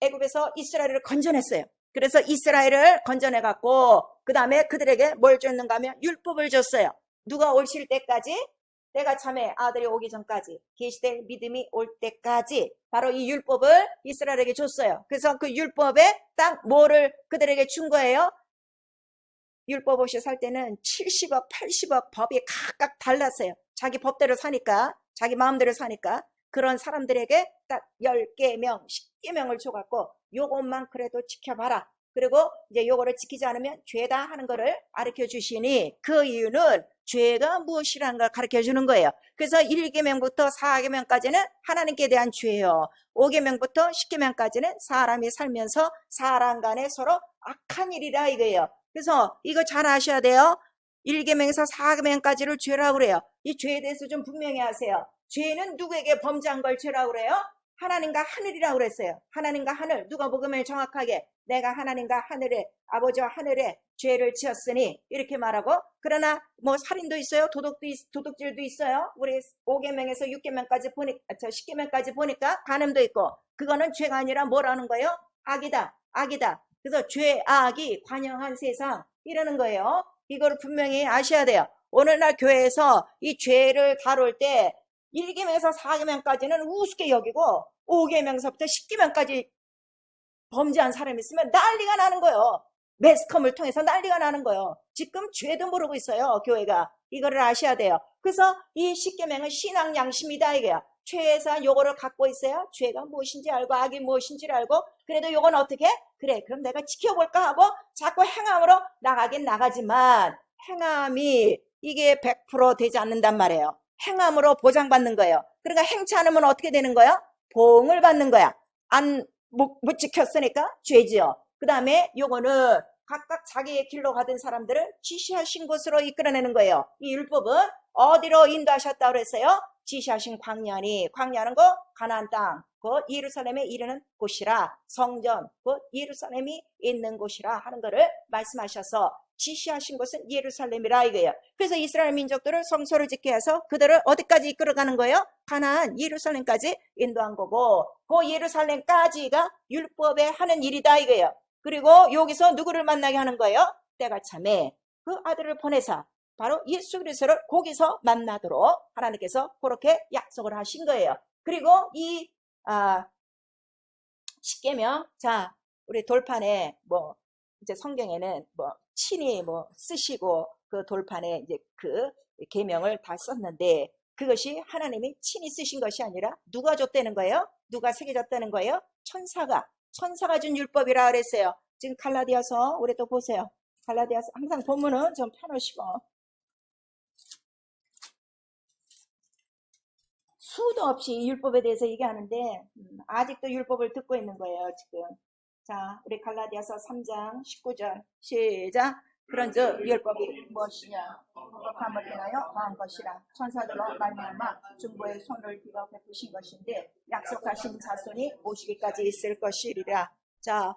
애굽에서 이스라엘을 건져냈어요. 그래서 이스라엘을 건져내갖고 그 다음에 그들에게 뭘 줬는가 하면 율법을 줬어요. 누가 오실 때까지, 때가 참에 아들이 오기 전까지, 계시될 믿음이 올 때까지 바로 이 율법을 이스라엘에게 줬어요. 그래서 그 율법에 딱 뭐를 그들에게 준 거예요? 율법 없이 살 때는 70억, 80억 법이 각각 달랐어요. 자기 법대로 사니까, 자기 마음대로 사니까. 그런 사람들에게 딱 10계명, 10계명을 줘갖고 요것만 그래도 지켜봐라. 그리고 이제 요거를 지키지 않으면 죄다 하는 거를 가르쳐 주시니 그 이유는 죄가 무엇이라는 걸 가르쳐 주는 거예요. 그래서 1계명부터 4계명까지는 하나님께 대한 죄예요. 5계명부터 10계명까지는 사람이 살면서 사람 간에 서로 악한 일이라 이거예요. 그래서 이거 잘 아셔야 돼요. 1계명에서 4계명까지를 죄라고 그래요. 이 죄에 대해서 좀 분명히 하세요. 죄는 누구에게 범죄한 걸 죄라고 그래요? 하나님과 하늘이라고 그랬어요. 하나님과 하늘. 누가복음에 정확하게 내가 하나님과 하늘에 아버지와 하늘에 죄를 지었으니 이렇게 말하고 그러나 뭐 살인도 있어요. 도둑질도 있어요. 우리 5계명에서 6계명까지 보니까 10계명까지 보니까 간음도 있고 그거는 죄가 아니라 뭐라는 거예요? 악이다. 악이다. 그래서 죄, 악이 관영한 세상 이러는 거예요. 이걸 분명히 아셔야 돼요. 오늘날 교회에서 이 죄를 다룰 때 1계명에서 4계명까지는 우습게 여기고 5계명서부터 10계명까지 범죄한 사람이 있으면 난리가 나는 거예요. 매스컴을 통해서 난리가 나는 거예요. 지금 죄도 모르고 있어요. 교회가. 이거를 아셔야 돼요. 그래서 이 10계명은 신앙 양심이다 이게요. 최소한 요거를 갖고 있어요. 죄가 무엇인지 알고 악이 무엇인지를 알고 그래도 요건 어떻게? 그래 그럼 내가 지켜볼까 하고 자꾸 행함으로 나가긴 나가지만 행함이 이게 100% 되지 않는단 말이에요. 행함으로 보장받는 거예요. 그러니까 행치 않으면 어떻게 되는 거예요? 보응을 받는 거야. 못 지켰으니까 죄지요. 그 다음에 요거는 각각 자기의 길로 가던 사람들을 지시하신 곳으로 이끌어내는 거예요. 이 율법은 어디로 인도하셨다고 그랬어요? 지시하신 광야니, 광야는 거 가나안 땅, 그 예루살렘에 이르는 곳이라, 성전, 그 예루살렘이 있는 곳이라 하는 거를 말씀하셔서 지시하신 곳은 예루살렘이라 이거예요. 그래서 이스라엘 민족들을 성소를 짓게 해서 그들을 어디까지 이끌어가는 거예요? 가나안 예루살렘까지 인도한 거고 그 예루살렘까지가 율법에 하는 일이다 이거예요. 그리고 여기서 누구를 만나게 하는 거예요? 때가 참에 그 아들을 보내사 바로 예수 그리스도를 거기서 만나도록 하나님께서 그렇게 약속을 하신 거예요. 그리고 이 10계명 자 우리 돌판에 뭐 이제 성경에는 뭐 친히 뭐 쓰시고 그 돌판에 이제 그 계명을 다 썼는데 그것이 하나님이 친히 쓰신 것이 아니라 누가 줬다는 거예요? 누가 새겨졌다는 거예요? 천사가 천사가 준 율법이라 그랬어요. 지금 갈라디아서 우리 또 보세요. 갈라디아서 항상 본문은 좀 펴놓으시고, 수도 없이 율법에 대해서 얘기하는데 아직도 율법을 듣고 있는 거예요 지금. 자, 우리 갈라디아서 3장 19절 시작. 그런즉 율법이 무엇이냐? 법함을 인하여 더한 것이라 천사들로 말미암아 중보의 손을 빌어 베푸신 것인데 약속하신 자손이 오시기까지 있을 것이리라. 자,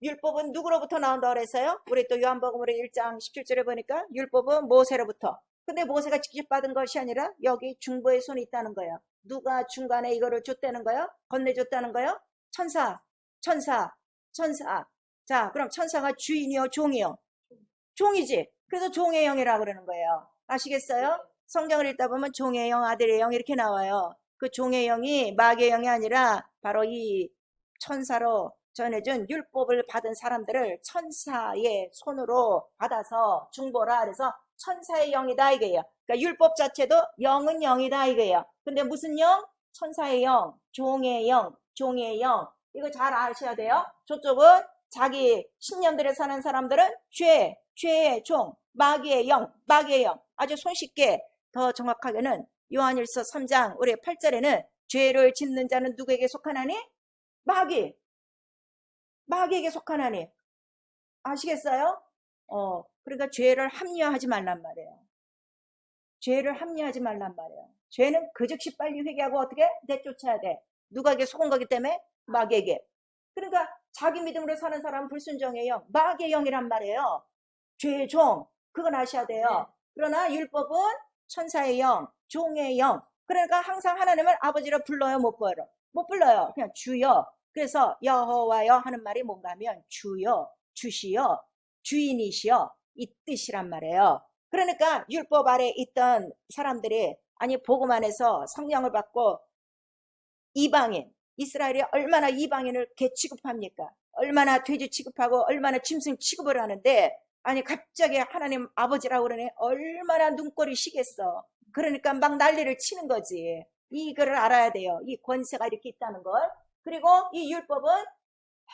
율법은 누구로부터 나온다고 그랬어요? 우리 또 요한복음 1장 17절에 보니까 율법은 모세로부터. 근데 모세가 직접 받은 것이 아니라 여기 중보의 손이 있다는 거예요. 누가 중간에 이거를 줬다는 거예요? 건네줬다는 거예요? 천사, 천사, 천사. 자, 그럼 천사가 주인이요, 종이요? 종이지. 그래서 종의 영이라고 그러는 거예요. 아시겠어요? 성경을 읽다 보면 종의 영, 아들의 영 이렇게 나와요. 그 종의 영이 마귀의 영이 아니라 바로 이 천사로 전해준 율법을 받은 사람들을 천사의 손으로 받아서 중보라 그래서 천사의 영이다 이거예요. 그러니까 율법 자체도 영은 영이다 이거예요. 근데 무슨 영? 천사의 영, 종의 영, 종의 영. 이거 잘 아셔야 돼요. 저쪽은 자기 신념들에 사는 사람들은 죄의 종, 마귀의 영, 마귀의 영. 아주 손쉽게 더 정확하게는 요한일서 3장 우리 8절에는 죄를 짓는 자는 누구에게 속하나니? 마귀에게 속하나니. 아시겠어요? 그러니까 죄를 합리화하지 말란 말이에요. 죄를 합리화하지 말란 말이에요. 죄는 그 즉시 빨리 회개하고 어떻게? 내쫓아야 돼. 누가에게 속은 거기 때문에? 마귀에게. 그러니까 자기 믿음으로 사는 사람은 불순종의 영, 마귀의 영이란 말이에요. 죄의 종, 그건 아셔야 돼요. 그러나 율법은 천사의 영, 종의 영. 그러니까 항상 하나님을 아버지로 불러요, 못 불러요? 못 불러요. 그냥 주여. 그래서 여호와여 하는 말이 뭔가 하면 주여, 주시여, 주인이시여 이 뜻이란 말이에요. 그러니까 율법 아래 있던 사람들이 아니 복음 안에서 성령을 받고 이방인, 이스라엘이 얼마나 이방인을 개 취급합니까? 얼마나 돼지 취급하고 얼마나 짐승 취급을 하는데 아니 갑자기 하나님 아버지라고 그러네. 얼마나 눈꼴이 시겠어. 그러니까 막 난리를 치는 거지. 이거를 알아야 돼요. 이 권세가 이렇게 있다는 걸. 그리고 이 율법은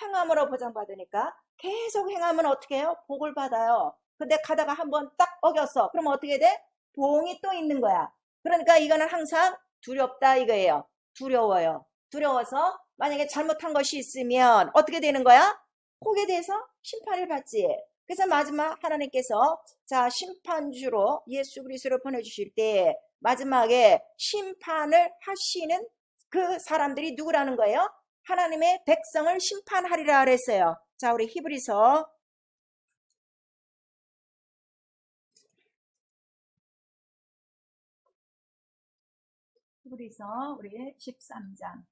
행함으로 보장받으니까 계속 행하면 어떻게 해요? 복을 받아요. 근데 가다가 한번 딱 어겼어. 그러면 어떻게 돼? 봉이 또 있는 거야. 그러니까 이거는 항상 두렵다 이거예요. 두려워요. 두려워서 만약에 잘못한 것이 있으면 어떻게 되는 거야? 거기에 대해서 심판을 받지. 그래서 마지막 하나님께서 자 심판주로 예수 그리스도를 보내주실 때 마지막에 심판을 하시는 그 사람들이 누구라는 거예요? 하나님의 백성을 심판하리라 그랬어요. 자, 우리 히브리서 우리 13장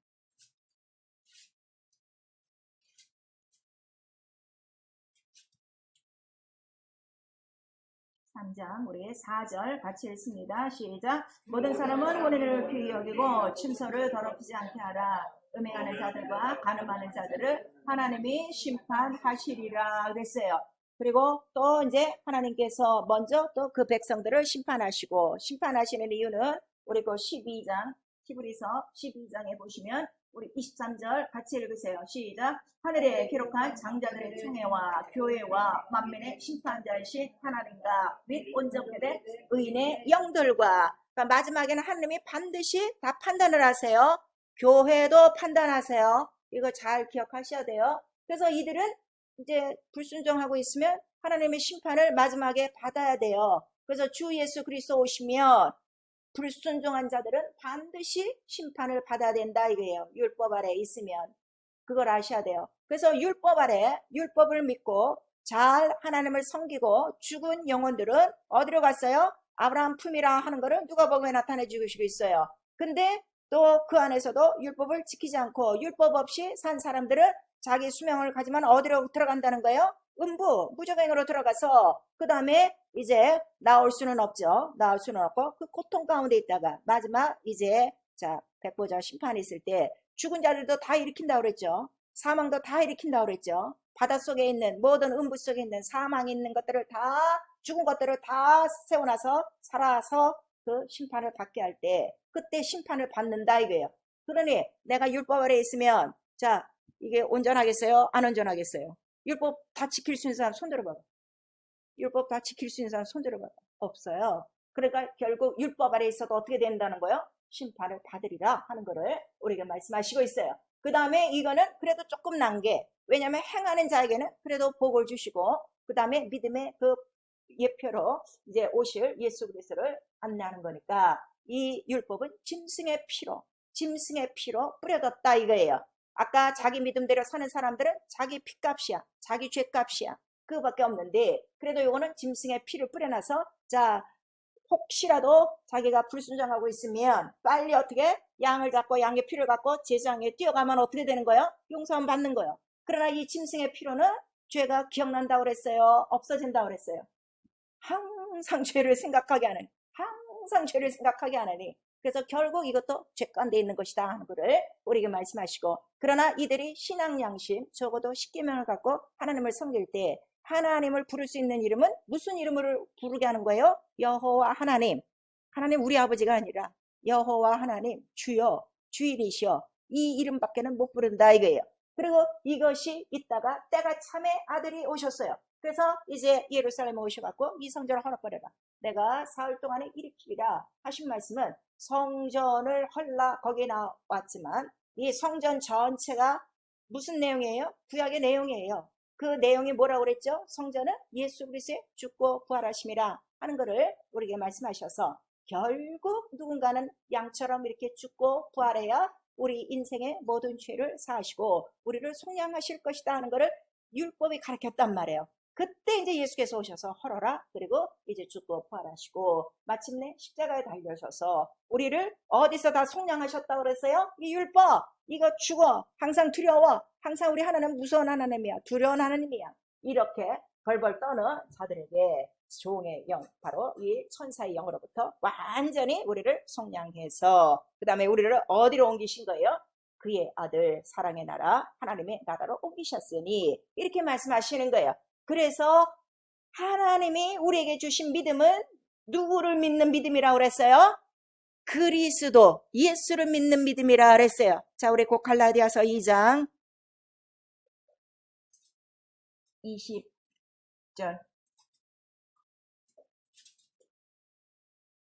3장 우리 4절 같이 읽습니다. 시작. 모든 사람은 혼인을 귀히 여기고 침소를 더럽히지 않게 하라. 음행하는 자들과 간음하는 자들을 하나님이 심판하시리라 그랬어요. 그리고 또 이제 하나님께서 먼저 또 그 백성들을 심판하시고 심판하시는 이유는 우리 그 12장 히브리서 12장에 보시면 우리 23절 같이 읽으세요. 시작. 하늘에 기록한 장자들의 총회와 교회와 만민의 심판자이신 하나님과 및 온전케된 의인의 영들과 그러니까 마지막에는 하나님이 반드시 다 판단을 하세요. 교회도 판단하세요. 이거 잘 기억하셔야 돼요. 그래서 이들은 이제 불순종하고 있으면 하나님의 심판을 마지막에 받아야 돼요. 그래서 주 예수 그리스도 오시면 불순종한 자들은 반드시 심판을 받아야 된다 이거예요. 율법 아래 있으면 그걸 아셔야 돼요. 그래서 율법 아래 율법을 믿고 잘 하나님을 섬기고 죽은 영혼들은 어디로 갔어요? 아브라함 품이라 하는 거를 누가복음에 나타내 주시고 있어요. 근데 또 그 안에서도 율법을 지키지 않고 율법 없이 산 사람들은 자기 수명을 가지면 어디로 들어간다는 거예요? 음부, 무적행으로 들어가서 그 다음에 이제 나올 수는 없죠. 나올 수는 없고 그 고통 가운데 있다가 마지막 이제 자 백보자 심판이 있을 때 죽은 자들도 다 일으킨다고 그랬죠. 사망도 다 일으킨다고 그랬죠. 바닷속에 있는 모든 음부 속에 있는 사망이 있는 것들을 다 죽은 것들을 다 세워놔서 살아서 그 심판을 받게 할 때 그때 심판을 받는다 이거예요. 그러니 내가 율법 아래 있으면 자 이게 온전하겠어요? 안 온전하겠어요? 율법 다 지킬 수 있는 사람 손 들어봐봐. 율법 다 지킬 수 있는 사람 손 들어봐봐. 없어요. 그러니까 결국 율법 아래 있어도 어떻게 된다는 거예요? 심판을 받으리라 하는 거를 우리에게 말씀하시고 있어요. 그 다음에 이거는 그래도 조금 난 게, 왜냐하면 행하는 자에게는 그래도 복을 주시고, 그 다음에 믿음의 그 예표로 이제 오실 예수 그리스도를 안내하는 거니까, 이 율법은 짐승의 피로 뿌려졌다 이거예요. 아까 자기 믿음대로 사는 사람들은 자기 피값이야, 자기 죄값이야, 그거밖에 없는데, 그래도 이거는 짐승의 피를 뿌려놔서, 자, 혹시라도 자기가 불순종하고 있으면 빨리 어떻게 양을 잡고 양의 피를 갖고 제사장에 뛰어가면 어떻게 되는 거예요? 용서함 받는 거예요. 그러나 이 짐승의 피로는 죄가 기억난다고 그랬어요? 없어진다고 그랬어요? 항상 죄를 생각하게 하는, 항상 죄를 생각하게 하느니, 그래서 결국 이것도 죄 가운데 있는 것이다 하는 것을 우리에게 말씀하시고, 그러나 이들이 신앙 양심, 적어도 10계명을 갖고 하나님을 섬길 때 하나님을 부를 수 있는 이름은 무슨 이름을 부르게 하는 거예요? 여호와 하나님. 하나님 우리 아버지가 아니라 여호와 하나님, 주여, 주인이시여, 이 이름밖에는 못 부른다 이거예요. 그리고 이것이 있다가 때가 참에 아들이 오셨어요. 그래서 이제 예루살렘에 오셔갖고 이 성전을 허락거려라, 내가 사흘 동안에 일으키리라 하신 말씀은 성전을 헐라 거기에 나왔지만, 이 성전 전체가 무슨 내용이에요? 구약의 내용이에요. 그 내용이 뭐라고 그랬죠? 성전은 예수 그리스도의 죽고 부활하심이라 하는 것을 우리에게 말씀하셔서, 결국 누군가는 양처럼 이렇게 죽고 부활해야 우리 인생의 모든 죄를 사하시고 우리를 속량하실 것이다 하는 것을 율법이 가르쳤단 말이에요. 그때 이제 예수께서 오셔서 헐어라, 그리고 이제 죽고 부활하시고 마침내 십자가에 달려셔서 우리를 어디서 다 속량하셨다고 그랬어요? 이 율법, 이거 죽어, 항상 두려워, 항상 우리 하나님은 무서운 하나님이야, 두려운 하나님이야, 이렇게 벌벌 떠는 자들에게 종의 영, 바로 이 천사의 영으로부터 완전히 우리를 속량해서 그 다음에 우리를 어디로 옮기신 거예요? 그의 아들 사랑의 나라, 하나님의 나라로 옮기셨으니, 이렇게 말씀하시는 거예요. 그래서 하나님이 우리에게 주신 믿음은 누구를 믿는 믿음이라고 그랬어요? 그리스도, 예수를 믿는 믿음이라 그랬어요. 자, 우리 곧 갈라디아서 2장 20절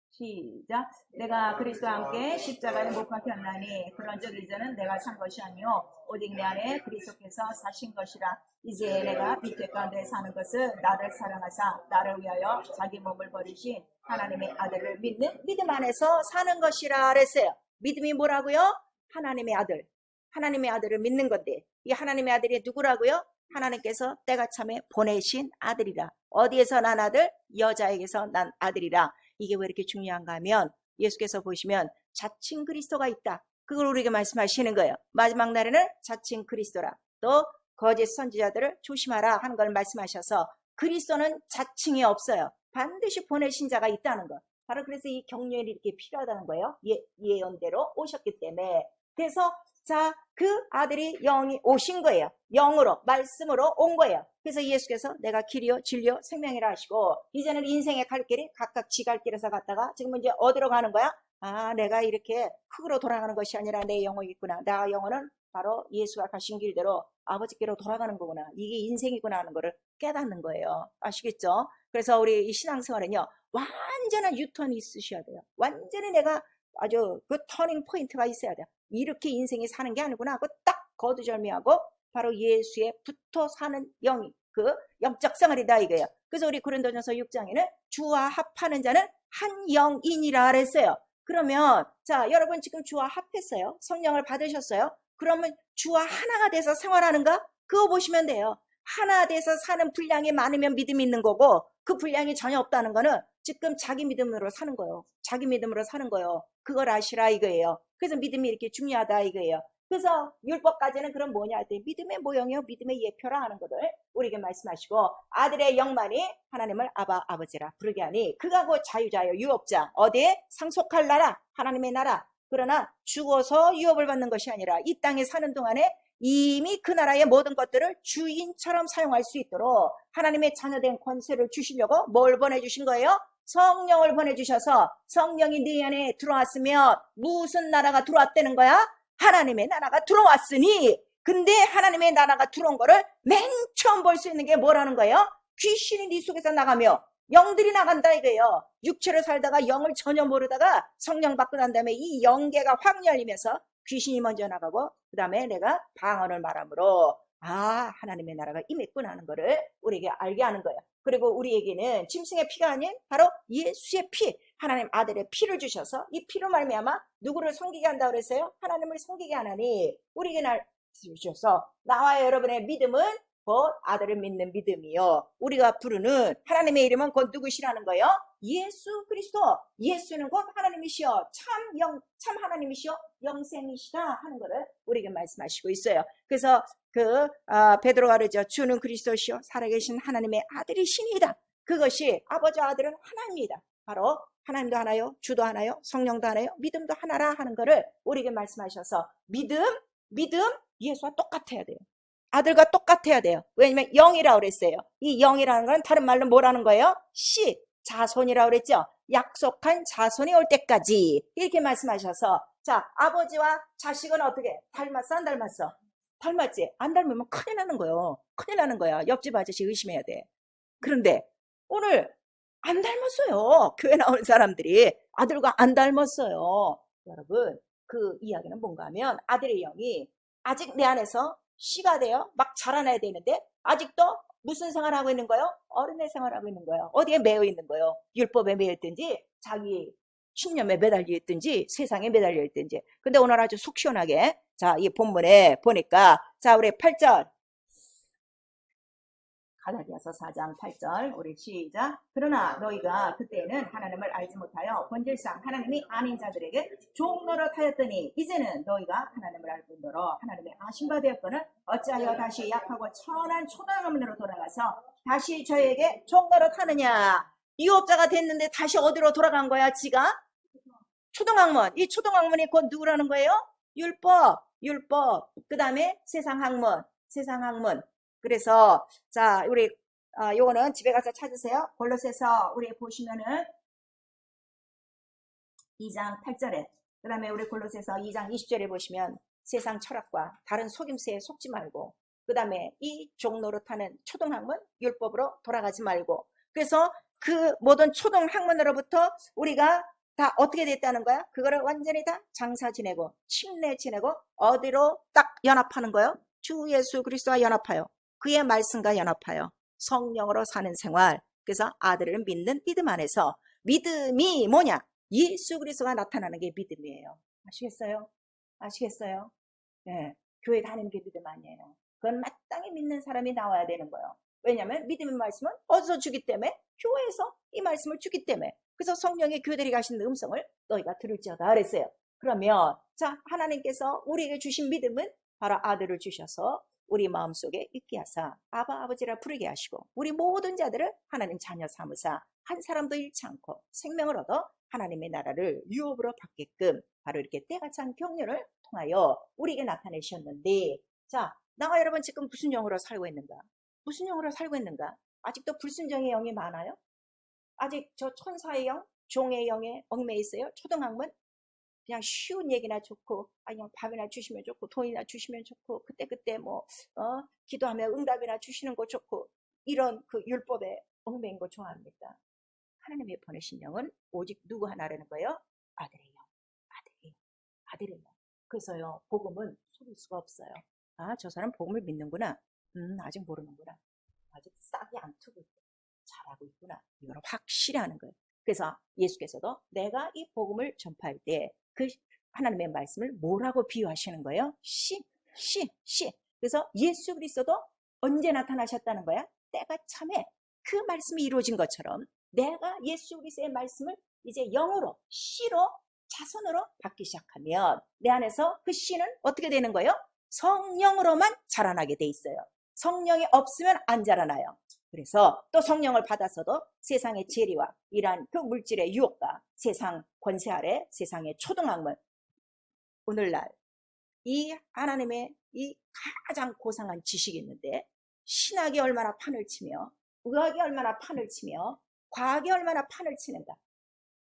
시작. 내가 그리스도와 함께 십자가에 못 박혔나니 그런즉 이제는 내가 산 것이 아니요 오직 내 안에 그리스도께서 사신 것이라. 이제 내가 빛의 가운데 사는 것은 나를 사랑하사 나를 위하여 자기 몸을 버리신 하나님의 아들을 믿는 믿음 안에서 사는 것이라 그랬어요. 믿음이 뭐라고요? 하나님의 아들, 하나님의 아들을 믿는 건데, 이 하나님의 아들이 누구라고요? 하나님께서 때가 참에 보내신 아들이라. 어디에서 난 아들? 여자에게서 난 아들이라. 이게 왜 이렇게 중요한가 하면, 예수께서 보시면 자칭 그리스도가 있다, 그걸 우리에게 말씀하시는 거예요. 마지막 날에는 자칭 그리스도라, 또 거짓 선지자들을 조심하라 하는 걸 말씀하셔서, 그리스도는 자칭이 없어요. 반드시 보내신 자가 있다는 것. 바로 그래서 이 경륜이 이렇게 필요하다는 거예요. 예언대로 오셨기 때문에. 그래서 자, 그 아들이 영이 오신 거예요. 영으로, 말씀으로 온 거예요. 그래서 예수께서 내가 길이요 진리요 생명이라 하시고, 이제는 인생의 갈 길이 각각 지 갈 길에서 갔다가 지금 이제 어디로 가는 거야? 아, 내가 이렇게 흙으로 돌아가는 것이 아니라 내 영혼이 있구나, 나 영혼은 바로 예수가 가신 길대로 아버지께로 돌아가는 거구나, 이게 인생이구나 하는 거를 깨닫는 거예요. 아시겠죠? 그래서 우리 이 신앙생활은요, 완전한 유턴이 있으셔야 돼요. 완전히 내가 아주 그 터닝 포인트가 있어야 돼요. 이렇게 인생이 사는 게 아니구나, 그 딱 거두절미하고 바로 예수에 붙어 사는 영이, 그 영적 생활이다 이거예요. 그래서 우리 고린도전서 6장에는 주와 합하는 자는 한 영이니라 그랬어요. 그러면 자, 여러분 지금 주와 합했어요. 성령을 받으셨어요. 그러면 주와 하나가 돼서 생활하는가? 그거 보시면 돼요. 하나 돼서 사는 분량이 많으면 믿음이 있는 거고, 그 분량이 전혀 없다는 거는 지금 자기 믿음으로 사는 거예요. 자기 믿음으로 사는 거예요. 그걸 아시라 이거예요. 그래서 믿음이 이렇게 중요하다 이거예요. 그래서 율법까지는 그럼 뭐냐 할 때 믿음의 모형이요 믿음의 예표라 하는 것을 우리에게 말씀하시고, 아들의 영만이 하나님을 아바 아버지라 부르게 하니 그가 곧 자유자요 유업자, 어디에 상속할 나라, 하나님의 나라. 그러나 죽어서 유업을 받는 것이 아니라 이 땅에 사는 동안에 이미 그 나라의 모든 것들을 주인처럼 사용할 수 있도록 하나님의 자녀된 권세를 주시려고 뭘 보내주신 거예요? 성령을 보내주셔서, 성령이 네 안에 들어왔으면 무슨 나라가 들어왔다는 거야? 하나님의 나라가 들어왔으니 근데 하나님의 나라가 들어온 거를 맨 처음 볼 수 있는 게 뭐라는 거예요? 귀신이 네 속에서 나가며 영들이 나간다 이거예요. 육체로 살다가 영을 전혀 모르다가 성령 받고 난 다음에 이 영계가 확 열리면서 귀신이 먼저 나가고 그 다음에 내가 방언을 말함으로 하나님의 나라가 임했구나 하는 거를 우리에게 알게 하는 거예요. 그리고 우리에게는 짐승의 피가 아닌 바로 예수의 피, 하나님 아들의 피를 주셔서 이 피로 말미암아 누구를 섬기게 한다고 그랬어요? 하나님을 섬기게 하나니 우리에게 날 주셔서 나와 여러분의 믿음은 곧 아들을 믿는 믿음이요. 우리가 부르는 하나님의 이름은 곧 누구시라는 거예요? 예수 그리스도. 예수는 곧 하나님이시여 참 하나님이시여 영생이시다 하는 것을 우리에게 말씀하시고 있어요. 그래서 베드로가 그러죠. 주는 그리스도시여 살아계신 하나님의 아들이시니이다. 그것이 아버지와 아들은 하나입니다. 바로 하나님도 하나요, 주도 하나요, 성령도 하나요, 믿음도 하나라 하는 것을 우리에게 말씀하셔서 믿음 예수와 똑같아야 돼요. 아들과 똑같아야 돼요. 왜냐면 영이라고 그랬어요. 이 영이라는 건 다른 말로 뭐라는 거예요? 씨, 자손이라고 그랬죠. 약속한 자손이 올 때까지 이렇게 말씀하셔서 자, 아버지와 자식은 어떻게 닮았어 안 닮았어? 닮았지? 안 닮으면 큰일 나는 거예요. 큰일 나는 거야. 옆집 아저씨 의심해야 돼. 그런데 오늘 안 닮았어요. 교회 나오는 사람들이 아들과 안 닮았어요. 여러분, 그 이야기는 뭔가 하면 아들의 영이 아직 내 안에서 씨가 돼요. 막 자라나야 되는데 아직도 무슨 생활하고 있는 거예요? 어른의 생활하고 있는 거예요. 어디에 매여 있는 거예요? 율법에 매여 있든지 자기 신념에 매달려 있든지 세상에 매달려 있든지. 근데 오늘 아주 속 시원하게 자, 이 본문에 보니까 자, 우리 8절 갈라디아서 4장 8절 우리 시작. 그러나 너희가 그때는 하나님을 알지 못하여 본질상 하나님이 아닌 자들에게 종노릇 하였더니 이제는 너희가 하나님을 알 뿐더러 하나님의 아심바 되었거늘 어찌하여 다시 약하고 천한 초등학문으로 돌아가서 다시 저에게 종노릇 하느냐. 유업자가 됐는데 다시 어디로 돌아간 거야 지가? 초등학문. 이 초등학문이 곧 누구라는 거예요? 율법 그 다음에 세상학문. 그래서 자, 우리 요거는 집에 가서 찾으세요. 골로새서 우리 보시면은 2장 8절에 그 다음에 우리 골로새서 2장 20절에 보시면 세상 철학과 다른 속임수에 속지 말고 그 다음에 이 종노릇하는 초등학문 율법으로 돌아가지 말고 그래서 그 모든 초등학문으로부터 우리가 다 어떻게 됐다는 거야? 그거를 완전히 다 장사 지내고 침례 지내고 어디로 딱 연합하는 거예요? 주 예수 그리스도와 연합하여 그의 말씀과 연합하여 성령으로 사는 생활. 그래서 아들을 믿는 믿음 안에서 믿음이 뭐냐? 예수 그리스도가 나타나는 게 믿음이에요. 아시겠어요? 네, 교회 다니는 게 믿음 아니에요. 그건 마땅히 믿는 사람이 나와야 되는 거예요. 왜냐하면 믿음의 말씀은 어디서 주기 때문에? 교회에서 이 말씀을 주기 때문에. 그래서 성령의 교들이 가시는 음성을 너희가 들을지어다 그랬어요. 그러면 자, 하나님께서 우리에게 주신 믿음은 바로 아들을 주셔서 우리 마음속에 있게 하사 아버지라 부르게 하시고 우리 모든 자들을 하나님 자녀 삼으사 한 사람도 잃지 않고 생명을 얻어 하나님의 나라를 유업으로 받게끔 바로 이렇게 때가 찬 경륜을 통하여 우리에게 나타내셨는데 자, 나와 여러분 지금 무슨 영으로 살고 있는가? 아직도 불순종의 영이 많아요? 아직 저 천사의 영, 종의 영에 얽매여 있어요? 초등학문? 그냥 쉬운 얘기나 좋고 그냥 밥이나 주시면 좋고 돈이나 주시면 좋고 그때 기도하면 응답이나 주시는 거 좋고 이런 그 율법에 얽매인 거 좋아합니까? 하나님의 보내신 영은 오직 누구 하나라는 거예요? 아들의 영. 그래서요 복음은 속일 수가 없어요. 저 사람 복음을 믿는구나. 아직 모르는구나. 아직 싹이 안 트고 있고 잘하고 있구나. 이걸 확실히 하는 거예요. 그래서 예수께서도 내가 이 복음을 전파할 때 그 하나님의 말씀을 뭐라고 비유하시는 거예요? 씨. 그래서 예수 그리스도도 언제 나타나셨다는 거야? 때가 참에 그 말씀이 이루어진 것처럼 내가 예수 그리스도의 말씀을 이제 영으로 씨로 자손으로 받기 시작하면 내 안에서 그 씨는 어떻게 되는 거예요? 성령으로만 자라나게 돼 있어요. 성령이 없으면 안 자라나요. 그래서 또 성령을 받았어도 세상의 재리와 이러한 그 물질의 유혹과 세상 권세 아래 세상의 초등학문 오늘날 이 하나님의 이 가장 고상한 지식이 있는데 신학이 얼마나 판을 치며 의학이 얼마나 판을 치며 과학이 얼마나 판을 치는가.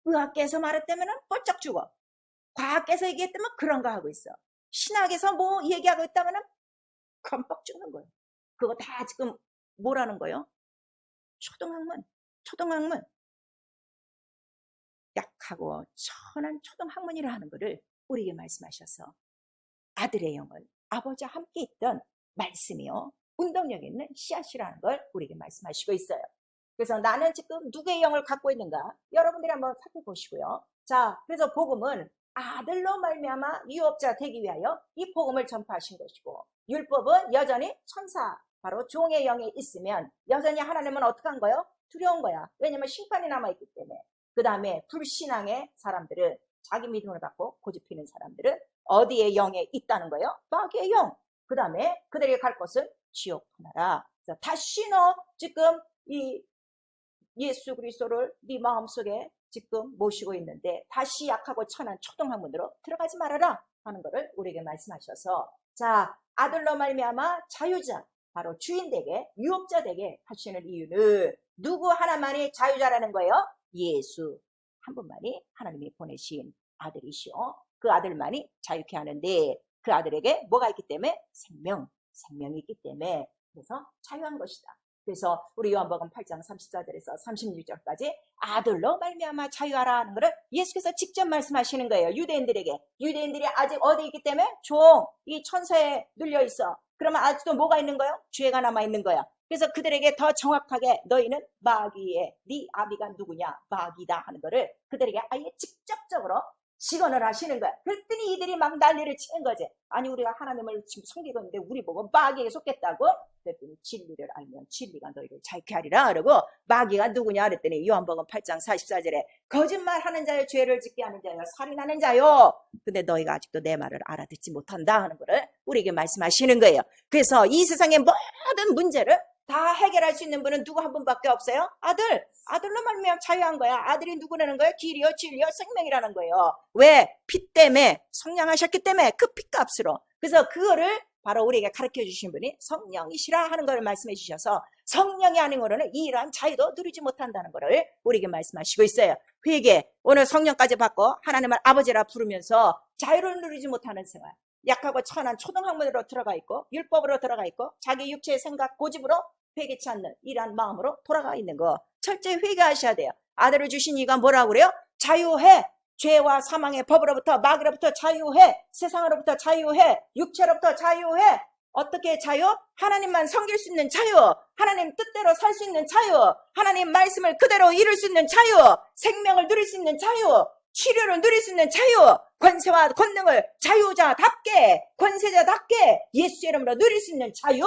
의학계에서 말했다면 뻘쩍 죽어. 과학계에서 얘기했다면 그런 거 하고 있어. 신학에서 뭐 얘기하고 있다면 껌뻑 죽는 거예요. 그거 다 지금 뭐라는 거예요? 초등학문. 약하고 천한 초등학문이라 하는 것을 우리에게 말씀하셔서 아들의 영을 아버지와 함께 있던 말씀이요, 운동력 있는 씨앗이라는 걸 우리에게 말씀하시고 있어요. 그래서 나는 지금 누구의 영을 갖고 있는가 여러분들이 한번 살펴보시고요. 자, 그래서 복음은 아들로 말미암아 유업자 되기 위하여 이 복음을 전파하신 것이고, 율법은 여전히 천사 바로 종의 영이 있으면 여전히 하나님은 어떻게 한 거예요? 두려운 거야. 왜냐면 심판이 남아있기 때문에. 그 다음에 불신앙의 사람들은, 자기 믿음을 갖고 고집피는 사람들은 어디에 영에 있다는 거예요? 마귀의 영. 그 다음에 그들이 갈 곳은 지옥 하나라. 다시 너 지금 이 예수 그리스도를 네 마음속에 지금 모시고 있는데 다시 약하고 천한 초등학문으로 들어가지 말아라 하는 것을 우리에게 말씀하셔서, 자, 아들로 말미암아 자유자, 바로 주인 되게 유업자 되게 하시는 이유는 누구 하나만이 자유자라는 거예요? 예수 한 분만이 하나님이 보내신 아들이시오. 그 아들만이 자유케 하는데 그 아들에게 뭐가 있기 때문에? 생명이 있기 때문에, 그래서 자유한 것이다. 그래서 우리 요한복음 8장 34절에서 36절까지 아들로 말미암아 자유하라 하는 것을 예수께서 직접 말씀하시는 거예요. 유대인들에게. 유대인들이 아직 어디 있기 때문에? 이 천사에 눌려 있어. 그러면 아직도 뭐가 있는 거예요? 죄가 남아 있는 거야. 그래서 그들에게 더 정확하게 너희는 마귀의, 네 아비가 누구냐? 마귀다 하는 것을 그들에게 아예 직접적으로 직언을 하시는 거야. 그랬더니 이들이 막 난리를 치는 거지. 아니, 우리가 하나님을 지금 섬기고 있는데 우리 보고 마귀에게 속겠다고? 그랬더니 진리를 알면 진리가 너희를 자유케 하리라. 그러고 마귀가 누구냐 그랬더니 요한복음 8장 44절에 거짓말하는 자요, 죄를 짓게 하는 자요, 살인하는 자요. 근데 너희가 아직도 내 말을 알아듣지 못한다 하는 거를 우리에게 말씀하시는 거예요. 그래서 이 세상의 모든 문제를 다 해결할 수 있는 분은 누구 한 분밖에 없어요? 아들로 말미암아 자유한 거야. 아들이 누구라는 거예요? 길이요, 진리요, 생명이라는 거예요. 왜? 피 때문에, 성량하셨기 때문에, 그 피값으로. 그래서 그거를 바로 우리에게 가르쳐 주신 분이 성령이시라 하는 걸 말씀해 주셔서, 성령이 아닌 거로는 이러한 자유도 누리지 못한다는 거를 우리에게 말씀하시고 있어요. 회개, 오늘 성령까지 받고 하나님을 아버지라 부르면서 자유를 누리지 못하는 생활, 약하고 천한 초등학문으로 들어가 있고 율법으로 들어가 있고 자기 육체의 생각 고집으로 회개치 않는 이러한 마음으로 돌아가 있는 거 철저히 회개하셔야 돼요. 아들을 주신 이가 뭐라고 그래요? 자유해. 죄와 사망의 법으로부터, 마귀로부터 자유해. 세상으로부터 자유해. 육체로부터 자유해. 어떻게 자유? 하나님만 섬길 수 있는 자유, 하나님 뜻대로 살 수 있는 자유, 하나님 말씀을 그대로 이룰 수 있는 자유, 생명을 누릴 수 있는 자유, 치료를 누릴 수 있는 자유, 권세와 권능을 자유자답게, 권세자답게 예수의 이름으로 누릴 수 있는 자유,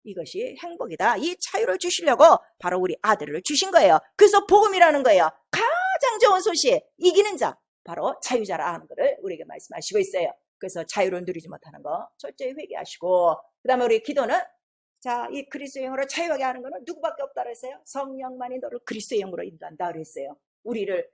이것이 행복이다. 이 자유를 주시려고 바로 우리 아들을 주신 거예요. 그래서 복음이라는 거예요. 가장 좋은 소식, 이기는 자, 바로 자유자라 하는 것을 우리에게 말씀하시고 있어요. 그래서 자유를 누리지 못하는 거 철저히 회개하시고, 그 다음에 우리 기도는, 자, 이 그리스도의 영으로 자유하게 하는 거는 누구밖에 없다 그랬어요? 성령만이 너를 그리스도의 영으로 인도한다 그랬어요. 우리를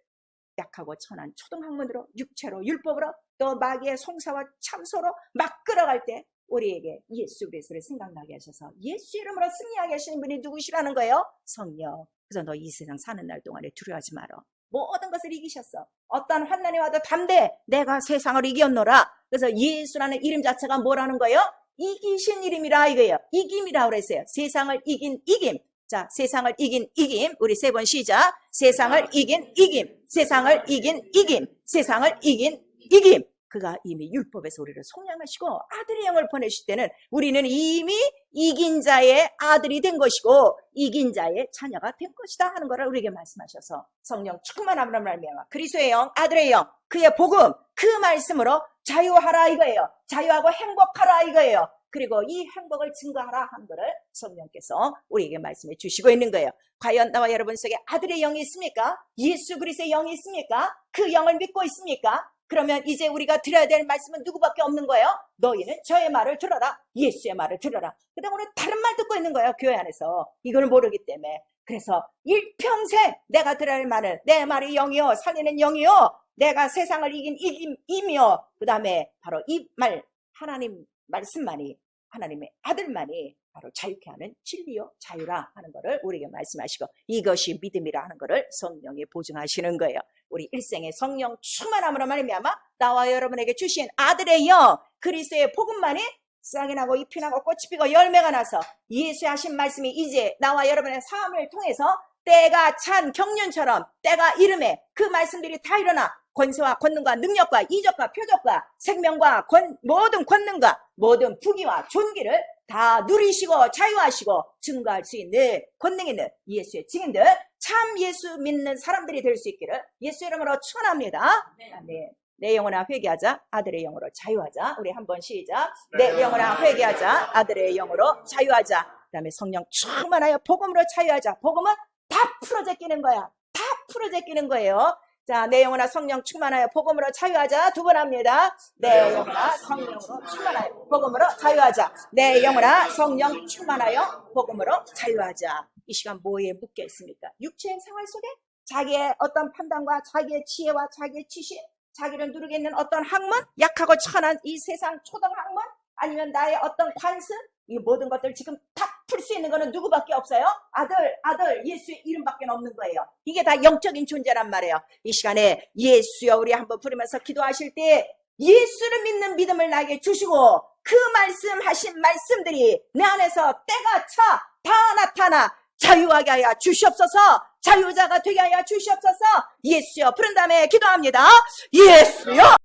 약하고 천한 초등학문으로, 육체로, 율법으로, 또 마귀의 송사와 참소로 막 끌어갈 때 우리에게 예수 그리스도를 생각나게 하셔서 예수 이름으로 승리하게 하시는 분이 누구시라는 거예요? 성령. 그래서 너 이 세상 사는 날 동안에 두려워하지 마라. 모든 것을 이기셨어. 어떤 환난이 와도 담대, 내가 세상을 이겼노라. 그래서 예수라는 이름 자체가 뭐라는 거예요? 이기신 이름이라 이거예요. 이김이라 그랬어요. 세상을 이긴 이김. 자, 세상을 이긴 이김. 우리 세 번 시작. 세상을 이긴 이김. 세상을 이긴 이김. 세상을 이긴 이김. 그가 이미 율법에서 우리를 속량하시고 아들의 영을 보내실 때는 우리는 이미 이긴 자의 아들이 된 것이고 이긴 자의 자녀가 된 것이다 하는 것을 우리에게 말씀하셔서, 성령 충만함으로 말미암아 그리스도의 영, 아들의 영, 그의 복음, 그 말씀으로 자유하라 이거예요. 자유하고 행복하라 이거예요. 그리고 이 행복을 증거하라 하는 것을 성령께서 우리에게 말씀해 주시고 있는 거예요. 과연 나와 여러분 속에 아들의 영이 있습니까? 예수 그리스도의 영이 있습니까? 그 영을 믿고 있습니까? 그러면 이제 우리가 들어야 될 말씀은 누구밖에 없는 거예요? 너희는 저의 말을 들어라. 예수의 말을 들어라. 그다음 우리는 다른 말 듣고 있는 거예요. 교회 안에서. 이걸 모르기 때문에. 그래서 일평생 내가 들어야 할 말은 내 말이 영이요, 살리는 영이요, 내가 세상을 이긴 이김이요, 그 다음에 바로 이 말, 하나님 말씀만이, 하나님의 아들만이 바로 자유케 하는 진리요 자유라 하는 것을 우리에게 말씀하시고, 이것이 믿음이라 하는 것을 성령이 보증하시는 거예요. 우리 일생의 성령 충만함으로 말미암아 나와 여러분에게 주신 아들의 영, 그리스도의 복음만이 싹이 나고 잎이 나고 꽃이 피고 열매가 나서 예수의 하신 말씀이 이제 나와 여러분의 삶을 통해서 때가 찬 경륜처럼 때가 이름에 그 말씀들이 다 일어나 권세와 권능과 능력과 이적과 표적과 생명과 모든 권능과 모든 부귀와 존귀를 다 누리시고 자유하시고 증거할 수 있는 권능 있는 예수의 증인들, 참 예수 믿는 사람들이 될 수 있기를 예수 이름으로 축원합니다. 네. 내 영혼아 회개하자, 아들의 영으로 자유하자. 우리 한번 시작. 내 영혼아 회개하자, 아들의 영으로 자유하자. 그 다음에 성령 충만하여 복음으로 자유하자. 복음은 다 풀어제끼는 거야. 다 풀어제끼는 거예요. 자, 내 영혼아 성령 충만하여 복음으로 자유하자. 두 번 합니다. 내 영혼아 성령으로 충만하여 복음으로 자유하자. 내 영혼아 성령 충만하여 복음으로 자유하자. 이 시간 뭐에 묶여 있습니까? 육체의 생활 속에 자기의 어떤 판단과 자기의 지혜와 자기의 지식, 자기를 누르게 있는 어떤 학문, 약하고 천한 이 세상 초등 학문, 아니면 나의 어떤 관습, 이 모든 것들 지금 다 풀 수 있는 거는 누구밖에 없어요? 아들, 예수의 이름밖에 없는 거예요. 이게 다 영적인 존재란 말이에요. 이 시간에 예수여 우리 한번 부르면서 기도하실 때 예수를 믿는 믿음을 나에게 주시고 그 말씀하신 말씀들이 내 안에서 때가 차 다 나타나 자유하게 하여 주시옵소서. 자유자가 되게 하여 주시옵소서. 예수여 부른 다음에 기도합니다. 예수여.